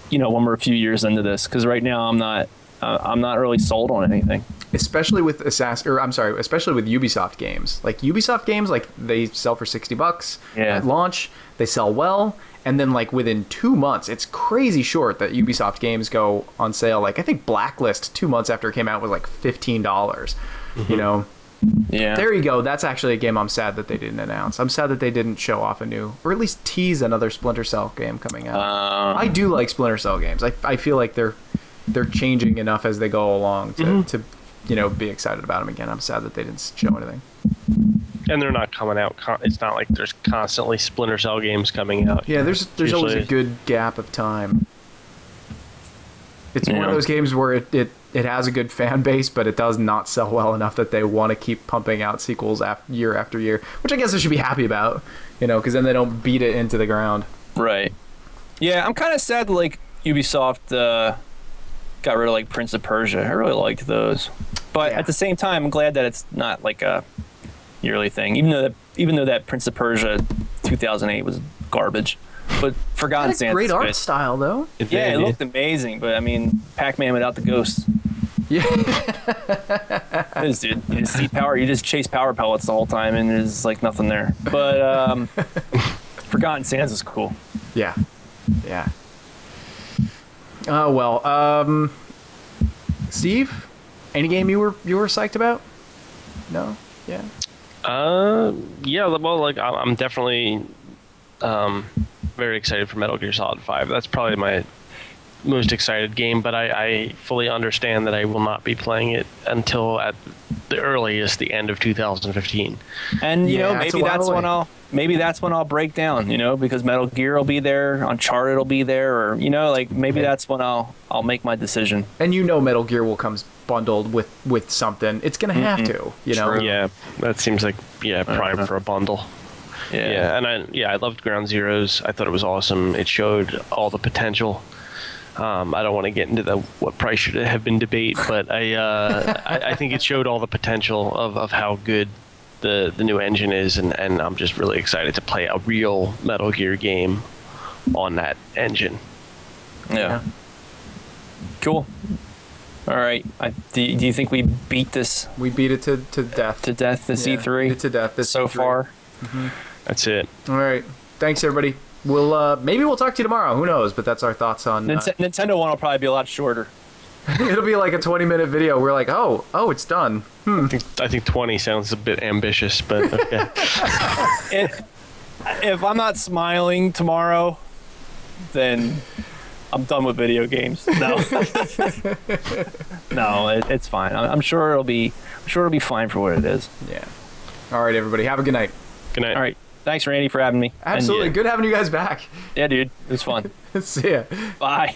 S2: we're a few years into this. Because right now I'm not really sold on anything. Especially with
S1: especially with Ubisoft games. Like Ubisoft games, like they sell for $60 at launch. They sell well. And then, like, within 2 months, it's crazy short that Ubisoft games go on sale. Like, I think Blacklist 2 months after it came out was like $15.
S2: Yeah.
S1: There you go. That's actually a game I'm sad that they didn't announce. I'm sad that they didn't show off a new, or at least tease another Splinter Cell game coming out. I do like Splinter Cell games. I feel like they're changing enough as they go along to be excited about them again. I'm sad that they didn't show anything.
S3: And they're not coming out. It's not like there's constantly Splinter Cell games coming out.
S1: Yeah, there's always a good gap of time. It's one of those games where it has a good fan base, but it does not sell well enough that they want to keep pumping out sequels year after year, which I guess they should be happy about, because then they don't beat it into the ground.
S2: Right. Yeah, I'm kind of sad that like Ubisoft got rid of like Prince of Persia. I really liked those, but at the same time, I'm glad that it's not like a yearly thing. Even though that Prince of Persia 2008 was garbage. But Forgotten Sands.
S1: Great art style, though.
S2: Yeah, it looked amazing. But I mean, Pac-Man without the ghosts.
S1: Yeah.
S2: It is, dude. You just see power. You just chase power pellets the whole time, and there's like nothing there. But Forgotten Sands is cool.
S1: Yeah. Yeah. Oh well. Steve, any game you were psyched about? No. Yeah.
S3: Yeah. Well, like I'm definitely very excited for Metal Gear Solid 5. That's probably my most excited game, but I fully understand that I will not be playing it until at the earliest the end of 2015.
S2: And maybe that's when I'll break down, because Metal Gear will be there, Uncharted will be there, or maybe that's when I'll make my decision.
S1: And Metal Gear will come bundled with something. It's gonna have to,
S3: True. Yeah, that seems like prime for a bundle. Yeah, and I loved Ground Zeroes. I thought it was awesome. It showed all the potential. I don't want to get into what price should have been debate, but I think it showed all the potential of how good the new engine is, and I'm just really excited to play a real Metal Gear game on that engine.
S2: Yeah. Cool. All right. Do you think we beat this?
S1: We beat it to death.
S2: To death, this E3?
S1: Beat it to death this
S2: so
S1: E3.
S2: far.
S1: Mm-hmm.
S3: That's it.
S1: All right. Thanks, everybody. Maybe we'll talk to you tomorrow. Who knows? But that's our thoughts on...
S2: Nintendo one will probably be a lot shorter.
S1: It'll be like a 20-minute video. We're like, oh, it's done.
S3: I think 20 sounds a bit ambitious, but okay.
S2: If I'm not smiling tomorrow, then I'm done with video games. No. No, it's fine. I'm sure it'll be fine for what it is.
S1: Yeah. All right, everybody. Have a good night.
S3: Good night.
S2: All right. Thanks, Randy, for having me.
S1: Absolutely. Good having you guys back.
S2: Yeah, dude. It was fun.
S1: See ya.
S2: Bye.